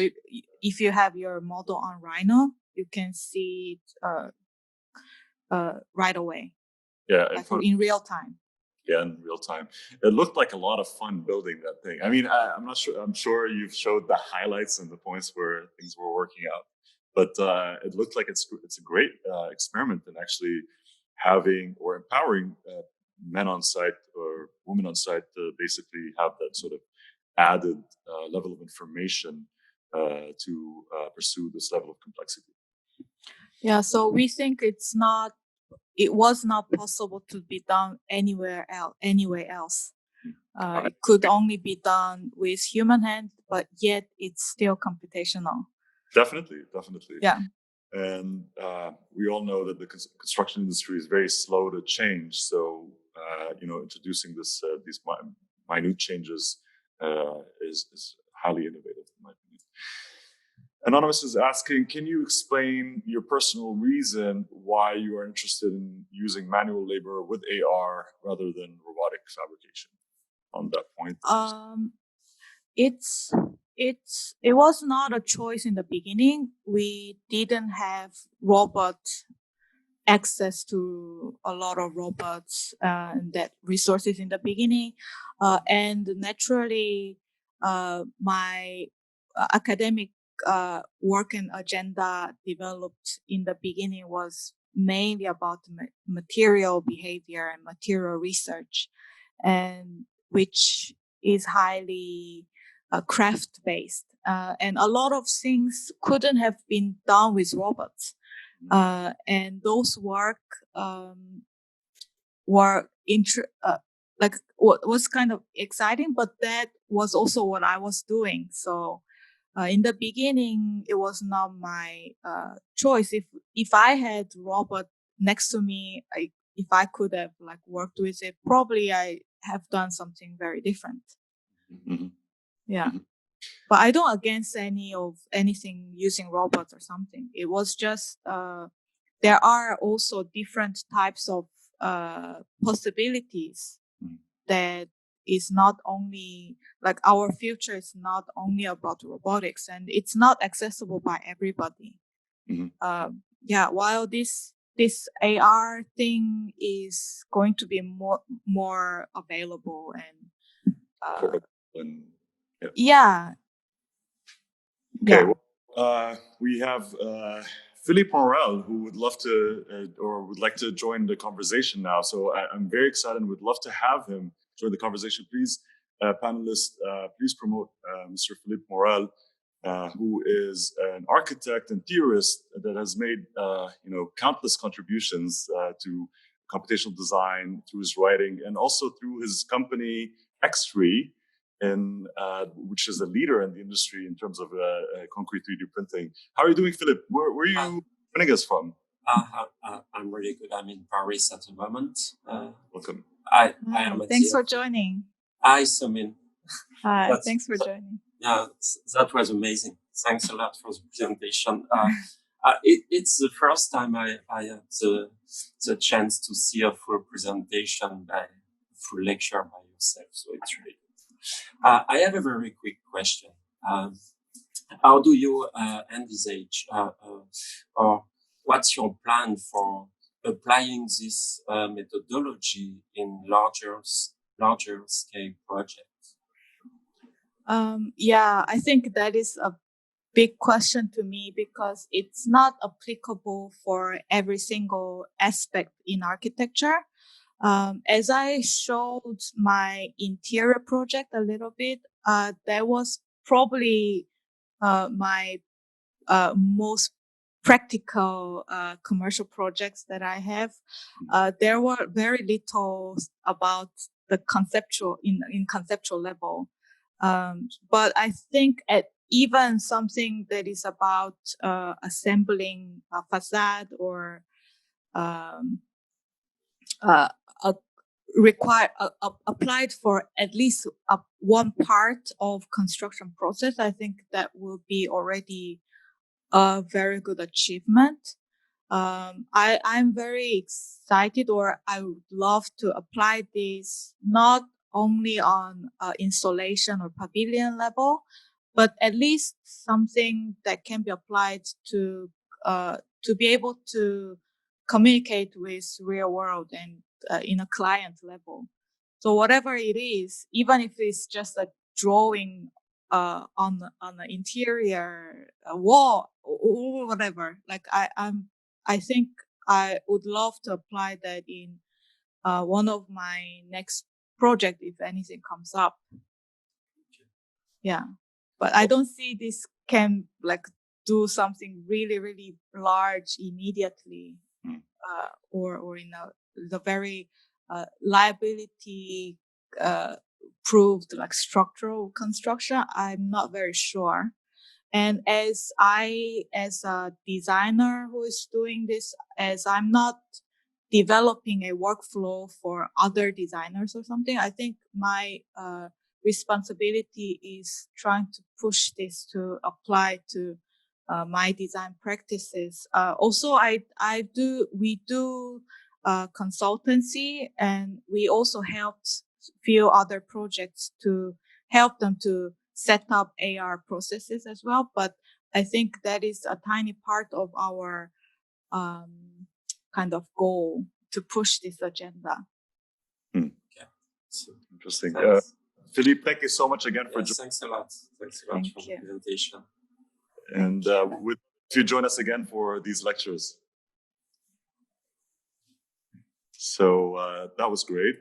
if you have your model on Rhino, you can see it right away. Yeah, like in real time. Yeah, in real time. It looked like a lot of fun building that thing. I mean, I'm not sure. I'm sure you've showed the highlights and the points where things were working out, but it looked like it's a great experiment in actually having or empowering men on site or women on site to basically have that sort of added level of information to pursue this level of complexity. Yeah, so we think it was not possible to be done anywhere else. It could only be done with human hands, but yet it's still computational. Definitely. Yeah. And we all know that the construction industry is very slow to change. So, introducing these minute changes is highly innovative, in my opinion. Anonymous is asking, can you explain your personal reason why you are interested in using manual labor with AR rather than robotic fabrication on that point? It was not a choice in the beginning. We didn't have robot access to a lot of robots and that resources in the beginning. And naturally, my academic work and agenda developed in the beginning was mainly about material behavior and material research, and which is highly craft based. And a lot of things couldn't have been done with robots. And those work were was kind of exciting, but that was also what I was doing. So in the beginning, it was not my choice. If I had robot next to me, if I could have like worked with it, probably I have done something very different. Mm-hmm. Yeah. But I don't against anything using robots or something. It was just there are also different types of possibilities that is not only like our future is not only about robotics, and it's not accessible by everybody. Yeah, while this AR thing is going to be more available and yeah. Okay, Yeah. well, we have Philippe Morel, who would love to or would like to join the conversation now. So I'm very excited and would love to have him join the conversation. Please, panelists, please promote Mr. Philippe Morel, who is an architect and theorist that has made countless contributions to computational design through his writing and also through his company X3, which is a leader in the industry in terms of concrete 3D printing. How are you doing, Philip? Where are you joining us from? I'm really good. I'm in Paris at the moment. Welcome. I am. Thanks for joining. Hi, Soomeen. Hi, thanks for joining. Yeah, that was amazing. Thanks a lot for the presentation. It's the first time I had the chance to see a full presentation, a full lecture by yourself. So it's really good. I have a very quick question. How do you envisage, or what's your plan for applying this methodology in larger scale projects? Yeah, I think that is a big question to me because it's not applicable for every single aspect in architecture. As I showed my interior project a little bit, that was probably my most practical commercial projects that I have. There were very little about the conceptual in conceptual level. But I think at even something that is about assembling a facade or applied for at least one part of construction process, I think that will be already a very good achievement. I'm very excited, or I would love to apply this not only on installation or pavilion level, but at least something that can be applied to be able to communicate with real world and in a client level. So whatever it is, even if it's just a drawing on the interior wall or whatever, like I think I would love to apply that in one of my next project if anything comes up. Yeah, but I don't see this can like do something really, really large immediately, or in the very liability proved like structural construction. I'm not very sure. And as a designer who is doing this, as I'm not developing a workflow for other designers or something, I think my responsibility is trying to push this to apply to my design practices. Also, we do consultancy, and we also helped few other projects to help them to set up AR processes as well. But I think that is a tiny part of our kind of goal to push this agenda. Yeah. So, Interesting. thanks. Philippe, thank you so much again for joining. Thanks a lot. Thanks a lot Thank for you. the presentation. And would you join us again for these lectures? So that was great.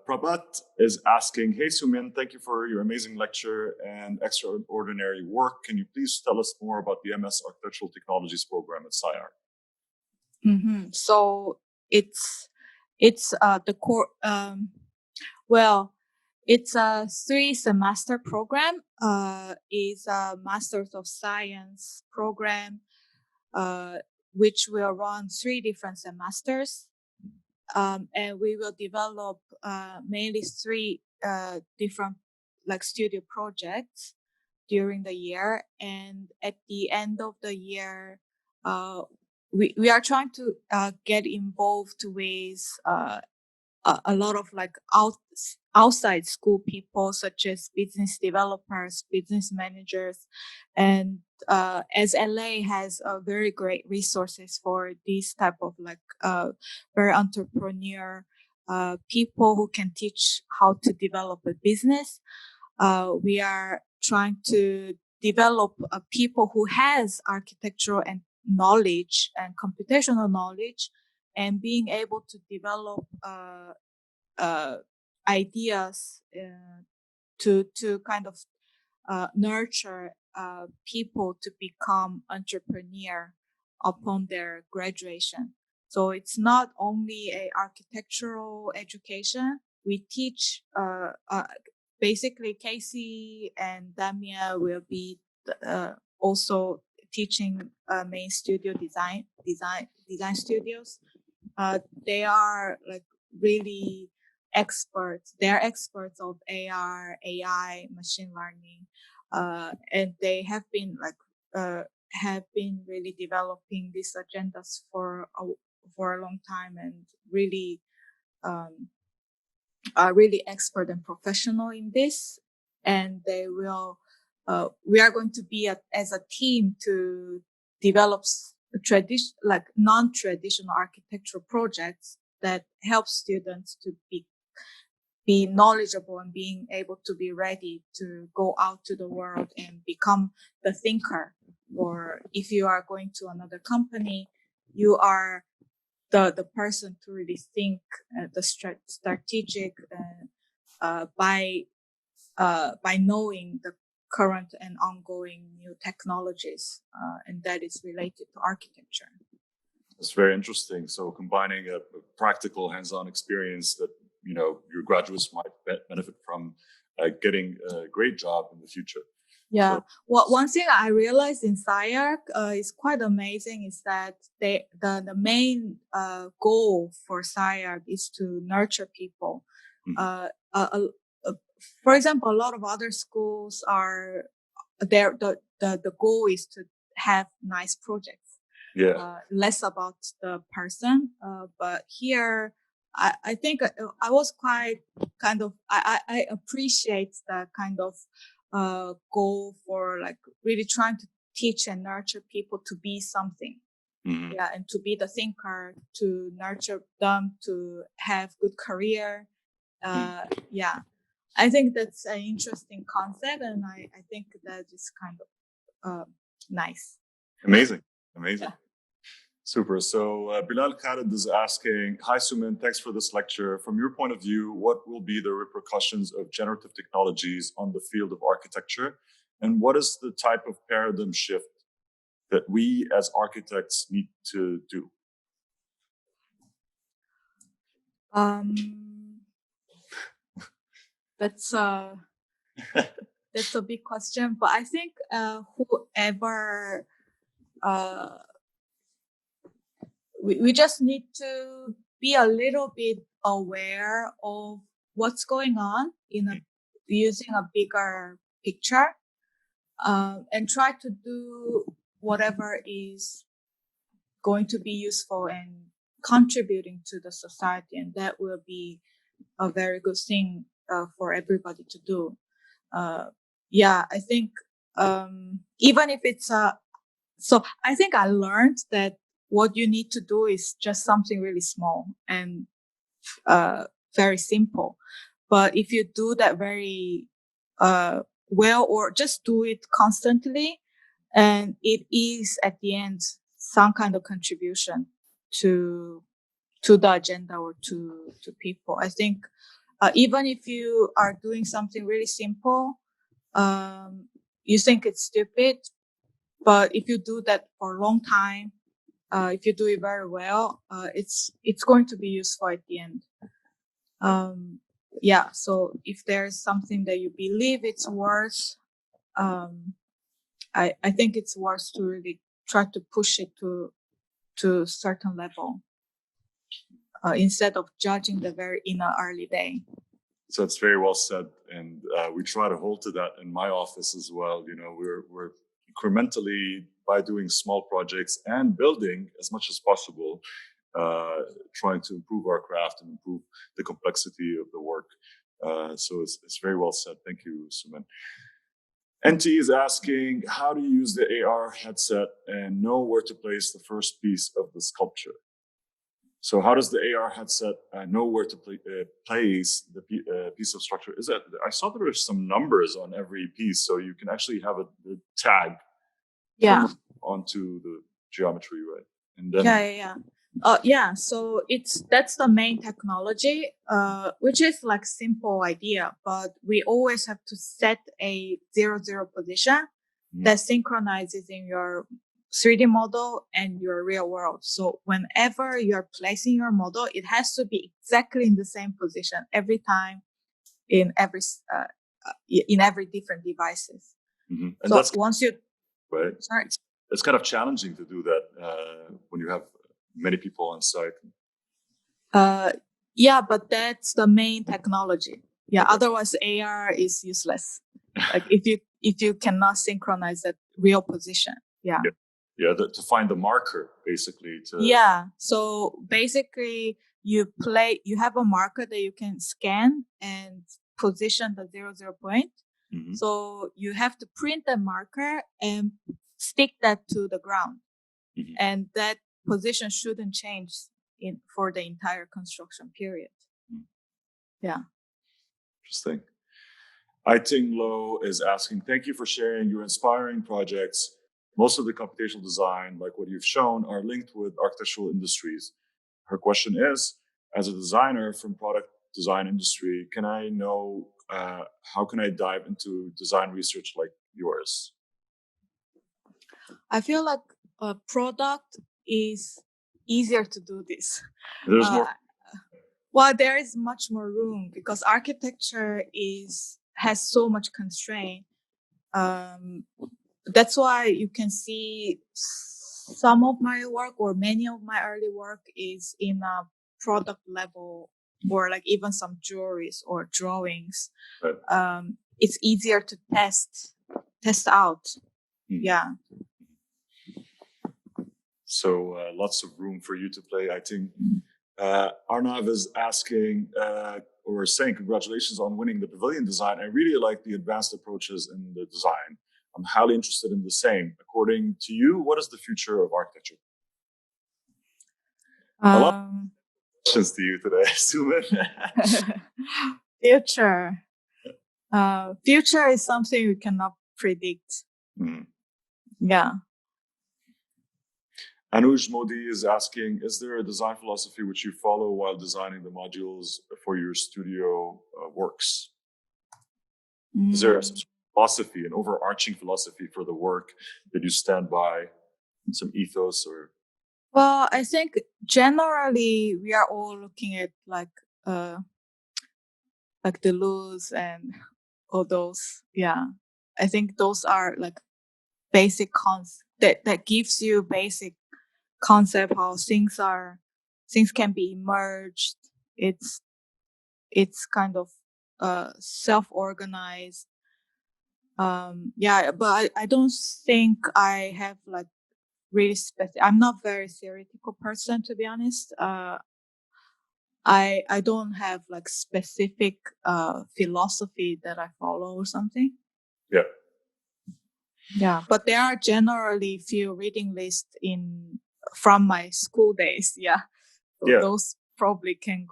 Prabhat is asking, hey, Soomeen, thank you for your amazing lecture and extraordinary work. Can you please tell us more about the MS Architectural Technologies program at SciArc? Mm-hmm. So it's the core. Well, it's a 3-semester program. It's a Masters of Science program, which will run 3 different semesters. And we will develop mainly 3 different like studio projects during the year. And at the end of the year, we are trying to get involved with a lot of like outside school people, such as business developers, business managers, and as LA has very great resources for these type of like very entrepreneur people who can teach how to develop a business. We are trying to develop people who has architectural and knowledge and computational knowledge, and being able to develop ideas to kind of nurture people to become entrepreneur upon their graduation. So it's not only a architectural education. We teach basically Casey and Damia will be also teaching main studio design studios. They are like really experts. They're experts of AR, AI, machine learning, and they have been really developing these agendas for a long time, and really are really expert and professional in this. And they will. We are going to be as a team to develop non-traditional architectural projects that help students to be knowledgeable and being able to be ready to go out to the world and become the thinker. Or if you are going to another company, you are the person to really think the strategic by knowing the current and ongoing new technologies, and that is related to architecture. It's very interesting. So combining a practical hands-on experience that, you know, your graduates might benefit from getting a great job in the future. Yeah. So, One thing I realized in SciArc is quite amazing is that the main goal for SciArc is to nurture people. Mm-hmm. For example, a lot of other schools are there. The goal is to have nice projects. Yeah. Less about the person. But here, I think I was quite kind of, I appreciate the kind of goal for like really trying to teach and nurture people to be something. Mm-hmm. Yeah, and to be the thinker, to nurture them to have good career. Yeah, I think that's an interesting concept, and I think that is kind of nice. Amazing. Yeah. Super. So Bilal Khalid is asking, hi, Soomeen, thanks for this lecture. From your point of view, what will be the repercussions of generative technologies on the field of architecture? And what is the type of paradigm shift that we as architects need to do? That's a big question, but I think whoever we just need to be a little bit aware of what's going on using a bigger picture, and try to do whatever is going to be useful and contributing to the society, and that will be a very good thing for everybody to do. Yeah, I think even if it's so I think I learned that what you need to do is just something really small and very simple. But if you do that very well, or just do it constantly, and it is at the end some kind of contribution to the agenda or to people. I think even if you are doing something really simple, you think it's stupid, but if you do that for a long time, if you do it very well, it's going to be useful at the end. Yeah. So if there's something that you believe it's worth, I think it's worth to really try to push it to a certain level, instead of judging in an early day. So it's very well said, and we try to hold to that in my office as well. You know, we're incrementally, by doing small projects and building as much as possible, trying to improve our craft and improve the complexity of the work. So it's very well said. Thank you, Soomeen. NT is asking, how do you use the AR headset and know where to place the first piece of the sculpture? So how does the AR headset know where to place the piece of structure? Is that, I saw there were some numbers on every piece, so you can actually have a tag onto the geometry, right? And then so that's the main technology, which is like simple idea, but we always have to set a 0-0 position that synchronizes in your 3D model and your real world. So whenever you're placing your model, it has to be exactly in the same position every time in every different devices. And so that's once you right. Sorry. It's kind of challenging to do that when you have many people on site. Yeah, but that's the main technology. Yeah, Okay. Otherwise AR is useless. Like if you cannot synchronize that real position. Yeah. To find the marker, basically. So basically you have a marker that you can scan and position the 0-0 point. So you have to print the marker and stick that to the ground. And that position shouldn't change for the entire construction period. Yeah. Interesting. Iting Lo is asking, thank you for sharing your inspiring projects. Most of the computational design, like what you've shown, are linked with architectural industries. Her question is, as a designer from product design industry, can I know how can I dive into design research like yours? I feel like a product is easier to do this. There's more. Well, there is much more room because architecture has so much constraint. That's why you can see some of my work or many of my early work is in a product level, or like even some jewelries or drawings. Right. It's easier to test out. Yeah. So lots of room for you to play, I think. Arnav is asking or saying, congratulations on winning the pavilion design. I really like the advanced approaches in the design. I'm highly interested in the same. According to you, what is the future of architecture? A lot of questions to you today, Soomeen. Future. Future is something we cannot predict. Yeah. Anuj Modi is asking, is there a design philosophy which you follow while designing the modules for your studio works? Is there a philosophy, an overarching philosophy for the work that you stand by, some ethos or? Well, I think generally we are all looking at like Deleuze and all those. Yeah, I think those are like basic that gives you basic concept how things can be merged. It's kind of self-organized. But I don't think I have like really specific. I'm not very theoretical person, to be honest. I don't have like specific philosophy that I follow or something. Yeah, but there are generally few reading lists in from my school days. Yeah. So Yeah. those probably can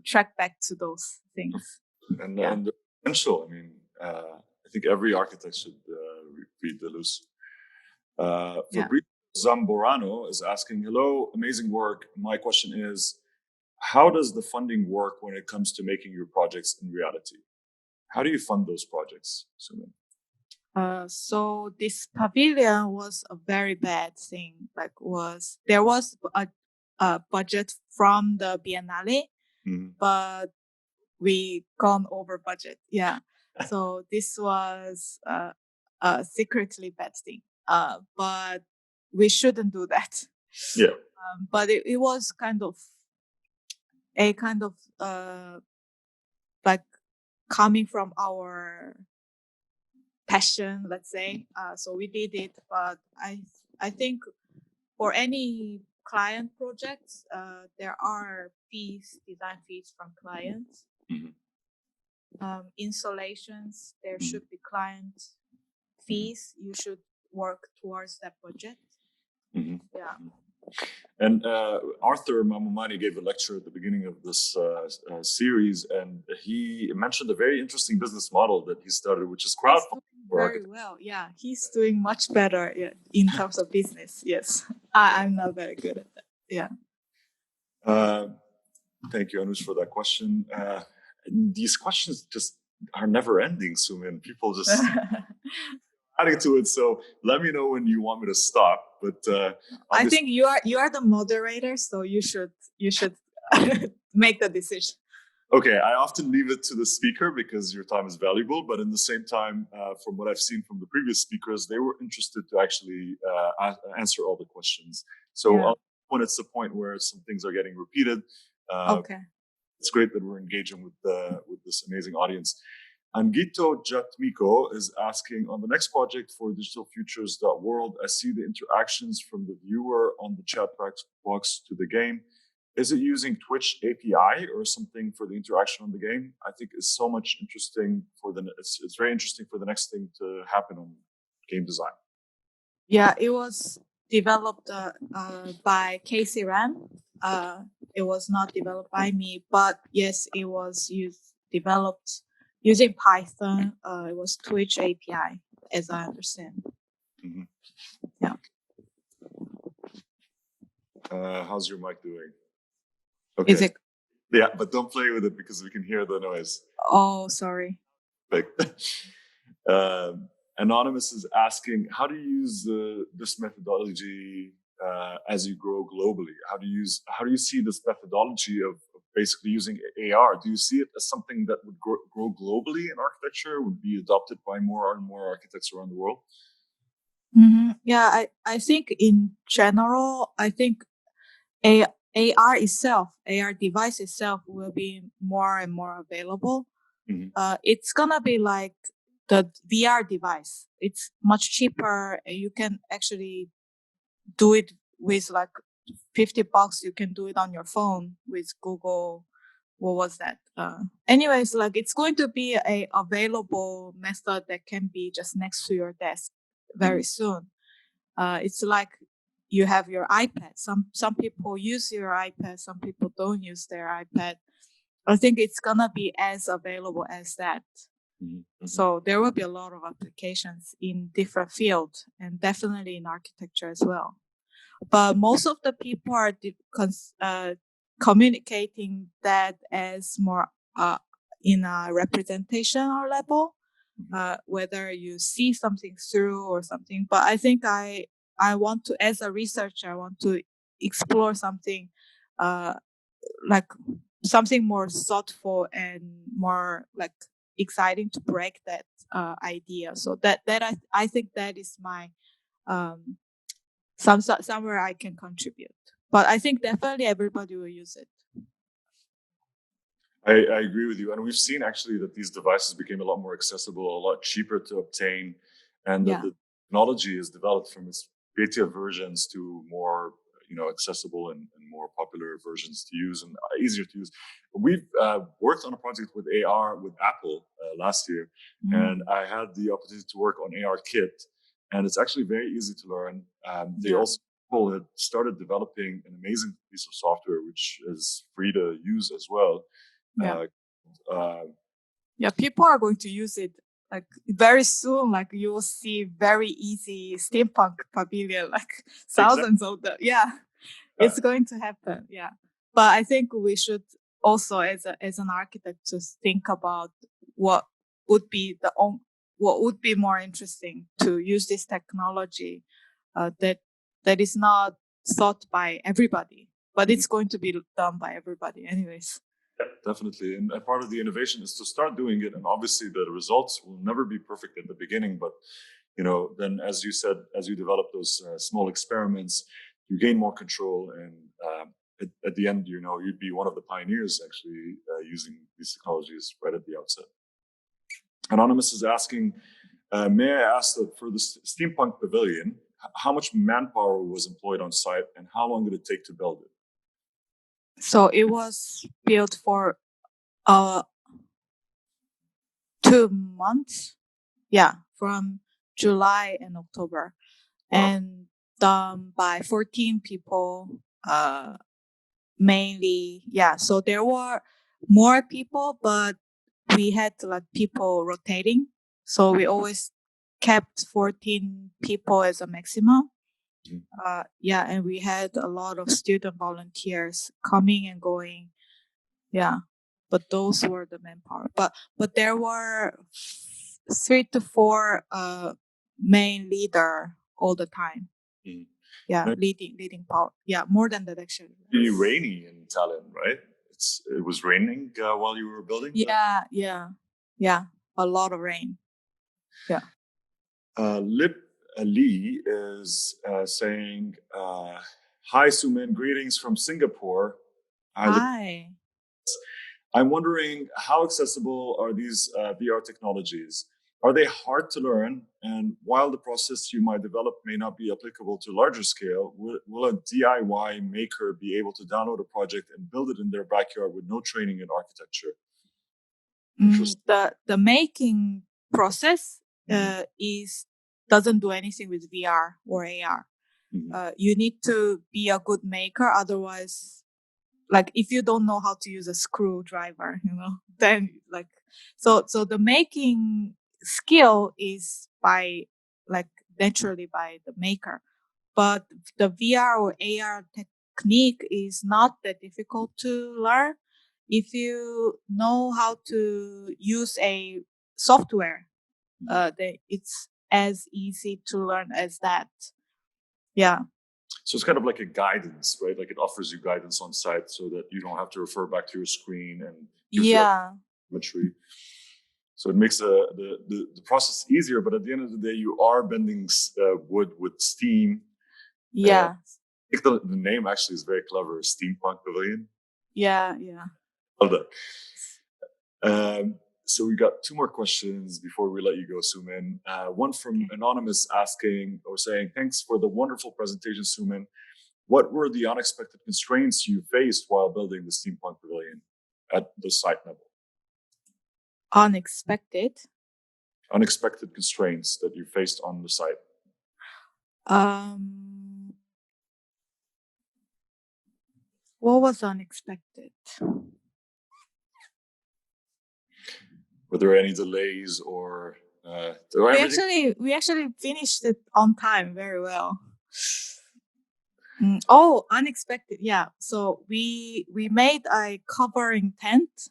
track back to those things. And the potential, I mean, I think every architect should read Deleuze. Fabrizio Zamborano is asking, hello, amazing work. My question is, how does the funding work when it comes to making your projects in reality? How do you fund those projects, Soomeen? So this pavilion was a very bad thing. There was a budget from the Biennale, but we gone over budget. Yeah. So this was a secretly bad thing. But we shouldn't do that. Yeah. But it was like coming from our passion, let's say. So we did it, but I think for any client projects, there are design fees from clients. Installations, there should be client fees. You should work towards that budget. Yeah. And Arthur Mamumani gave a lecture at the beginning of this series, and he mentioned a very interesting business model that he started, which is crowdfunding. Very well. Yeah, he's doing much better in terms of business. Yes, I'm not very good at that. Yeah. Thank you, Anush, for that question. These questions just are never ending, Soomeen. People just adding to it. So let me know when you want me to stop. But I think you are the moderator, so you should make the decision. Okay, I often leave it to the speaker because your time is valuable. But in the same time, from what I've seen from the previous speakers, they were interested to actually answer all the questions. So when it's the point where some things are getting repeated, it's great that we're engaging with this amazing audience. Angito Jatmiko is asking, on the next project for digitalfutures.world, I see the interactions from the viewer on the chat box to the game. Is it using Twitch API or something for the interaction on the game? I think it's so much interesting it's very interesting for the next thing to happen on game design. Yeah, it was developed by Casey Ram. It was not developed by me, but yes, it was developed using Python. It was Twitch API, as I understand. Yeah. How's your mic doing? Okay. Is it? Yeah, but don't play with it because we can hear the noise. Oh, sorry. Anonymous is asking, how do you use this methodology as you grow globally? How do you see this methodology of basically using AR? Do you see it as something that would grow globally in architecture, would be adopted by more and more architects around the world? Yeah, I think in general, I think AR device itself will be more and more available. It's gonna be like the VR device. It's much cheaper. You can actually do it with like $50. You can do it on your phone with Google. What was that? Anyways, like it's going to be a available method that can be just next to your desk very soon. It's like you have your iPad. Some people use your iPad. Some people don't use their iPad. I think it's gonna be as available as that. So there will be a lot of applications in different fields, and definitely in architecture as well. But most of the people are communicating that as more in a representational level, whether you see something through or something. But I think I want to, as a researcher, I want to explore something like something more thoughtful and more like exciting to break that idea. So that I think that is my somewhere I can contribute. But I think definitely everybody will use it. I agree with you. And we've seen actually that these devices became a lot more accessible, a lot cheaper to obtain, and that the technology is developed from its beta versions to more accessible and more popular versions to use and easier to use. We've worked on a project with AR with Apple last year, and I had the opportunity to work on AR Kit, and it's actually very easy to learn. They also people had started developing an amazing piece of software, which is free to use as well. Yeah. Uh, Yeah, people are going to use it like very soon. Like you will see very easy Steampunk Pavilion, like thousands of the it's going to happen. Yeah, but I think we should also, as an architect, just think about what would be what would be more interesting to use this technology that is not thought by everybody, but it's going to be done by everybody anyways. Yeah, definitely. And part of the innovation is to start doing it. And obviously the results will never be perfect at the beginning, but then as you said, as you develop those small experiments, you gain more control. And at the end, you'd be one of the pioneers actually using these technologies right at the outset. Anonymous is asking, may I ask that for the Steampunk Pavilion, how much manpower was employed on site and how long did it take to build it? So it was built for 2 months. Yeah, from July and October. Wow. And done by 14 people, mainly. Yeah, so there were more people, but we had people rotating. So we always kept 14 people as a maximum. Yeah, and we had a lot of student volunteers coming and going. Yeah, but those were the manpower. But there were 3 to 4 main leader all the time. Yeah, leading power. Yeah, more than that actually. Pretty rainy in Tallinn, right? It was raining while you were building. Yeah. A lot of rain. Yeah. Lip Lee is saying, "Hi, Soomeen. Greetings from Singapore. Hi. I'm wondering how accessible are these VR technologies? Are they hard to learn? And while the process you might develop may not be applicable to larger scale, will a DIY maker be able to download a project and build it in their backyard with no training in architecture?" The making process doesn't do anything with VR or AR. You need to be a good maker, otherwise, like if you don't know how to use a screwdriver, then so the making skill is naturally by the maker, but the VR or AR technique is not that difficult to learn if you know how to use a software. It's as easy to learn as that. Yeah. So it's kind of like a guidance, right? Like it offers you guidance on site so that you don't have to refer back to your screen and geometry. So it makes the process easier, but at the end of the day, you are bending wood with steam. Yeah. I think the name actually is very clever, Steampunk Pavilion. Yeah. Love that. So we got 2 more questions before we let you go, Soomeen. One from Anonymous asking or saying, "Thanks for the wonderful presentation, Soomeen. What were the unexpected constraints you faced while building the Steampunk Pavilion at the site level?" Unexpected constraints that you faced on the site. What was unexpected? Were there any delays or we actually finished it on time very well. Unexpected. Yeah. So we made a covering tent,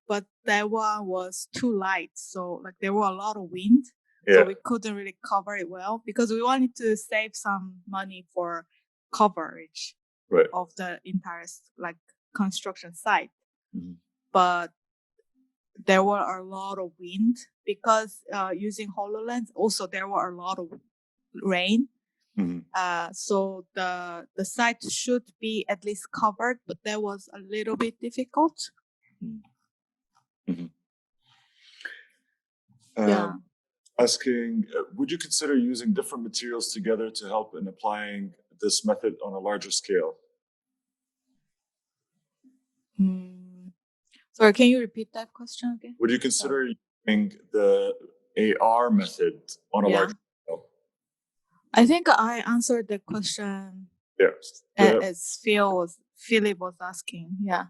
but that one was too light. So there were a lot of wind. Yeah. So we couldn't really cover it well because we wanted to save some money for coverage of the entire construction site. But there were a lot of wind because using HoloLens. Also, there were a lot of rain. So the site should be at least covered, but that was a little bit difficult. Asking, would you consider using different materials together to help in applying this method on a larger scale? Sorry, can you repeat that question again? Would you consider using the AR method on a larger scale? I think I answered the question as Philip was asking. Yeah.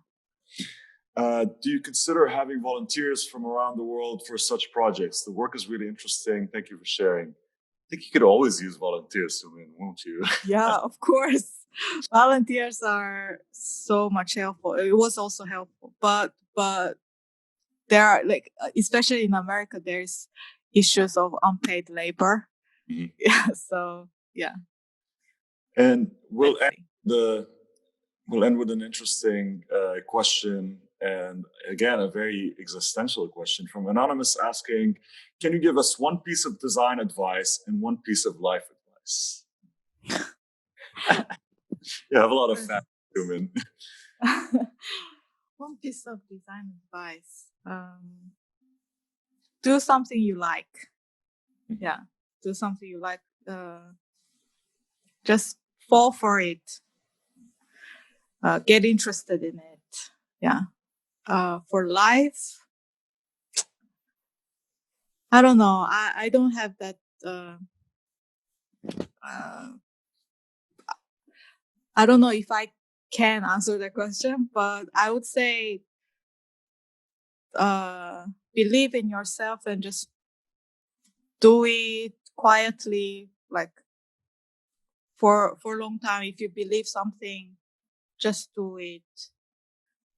Do you consider having volunteers from around the world for such projects? The work is really interesting. Thank you for sharing. I think you could always use volunteers, Soomeen, won't you? Yeah, of course. Volunteers are so much helpful. It was also helpful, but there are, like, especially in America, there's issues of unpaid labor. Mm-hmm. Yeah. So yeah. And we'll end with an interesting question, and again, a very existential question from Anonymous asking, can you give us one piece of design advice and one piece of life advice? You have a lot of fun, Soomeen. One piece of design advice. Do something you like. Mm-hmm. Yeah. Do something you like. Just fall for it. Get interested in it. Yeah. For life, I don't know. I don't have that. I don't know if I can answer that question, but I would say believe in yourself and just do it quietly, like for a long time. If you believe something, just do it.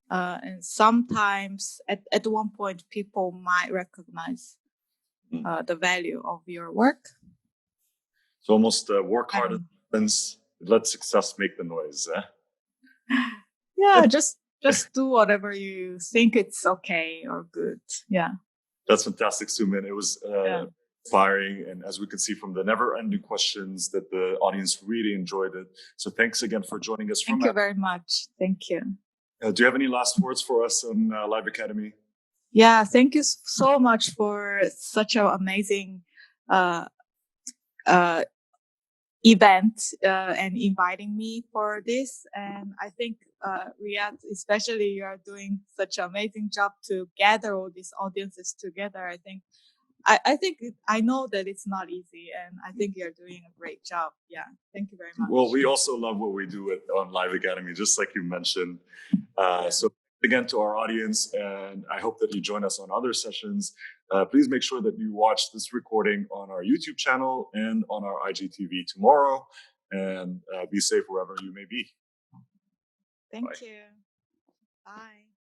And sometimes at one point, people might recognize the value of your work. So almost work hard and let success make the noise. Yeah, just do whatever you think it's okay or good. Yeah. That's fantastic, Soomeen. It was inspiring. And as we can see from the never-ending questions, that the audience really enjoyed it. So thanks again for joining us. Thank you very much. Thank you. Do you have any last words for us on Live Academy? Yeah, thank you so much for such an amazing event and inviting me for this. And I think Riyadh, especially, you are doing such an amazing job to gather all these audiences together. I know that it's not easy, and I think you're doing a great job. Yeah, thank you very much. Well, we also love what we do on Live Academy, just like you mentioned. So again, to our audience, and I hope that you join us on other sessions. Please make sure that you watch this recording on our YouTube channel and on our IGTV tomorrow, and be safe wherever you may be. Thank you. Bye.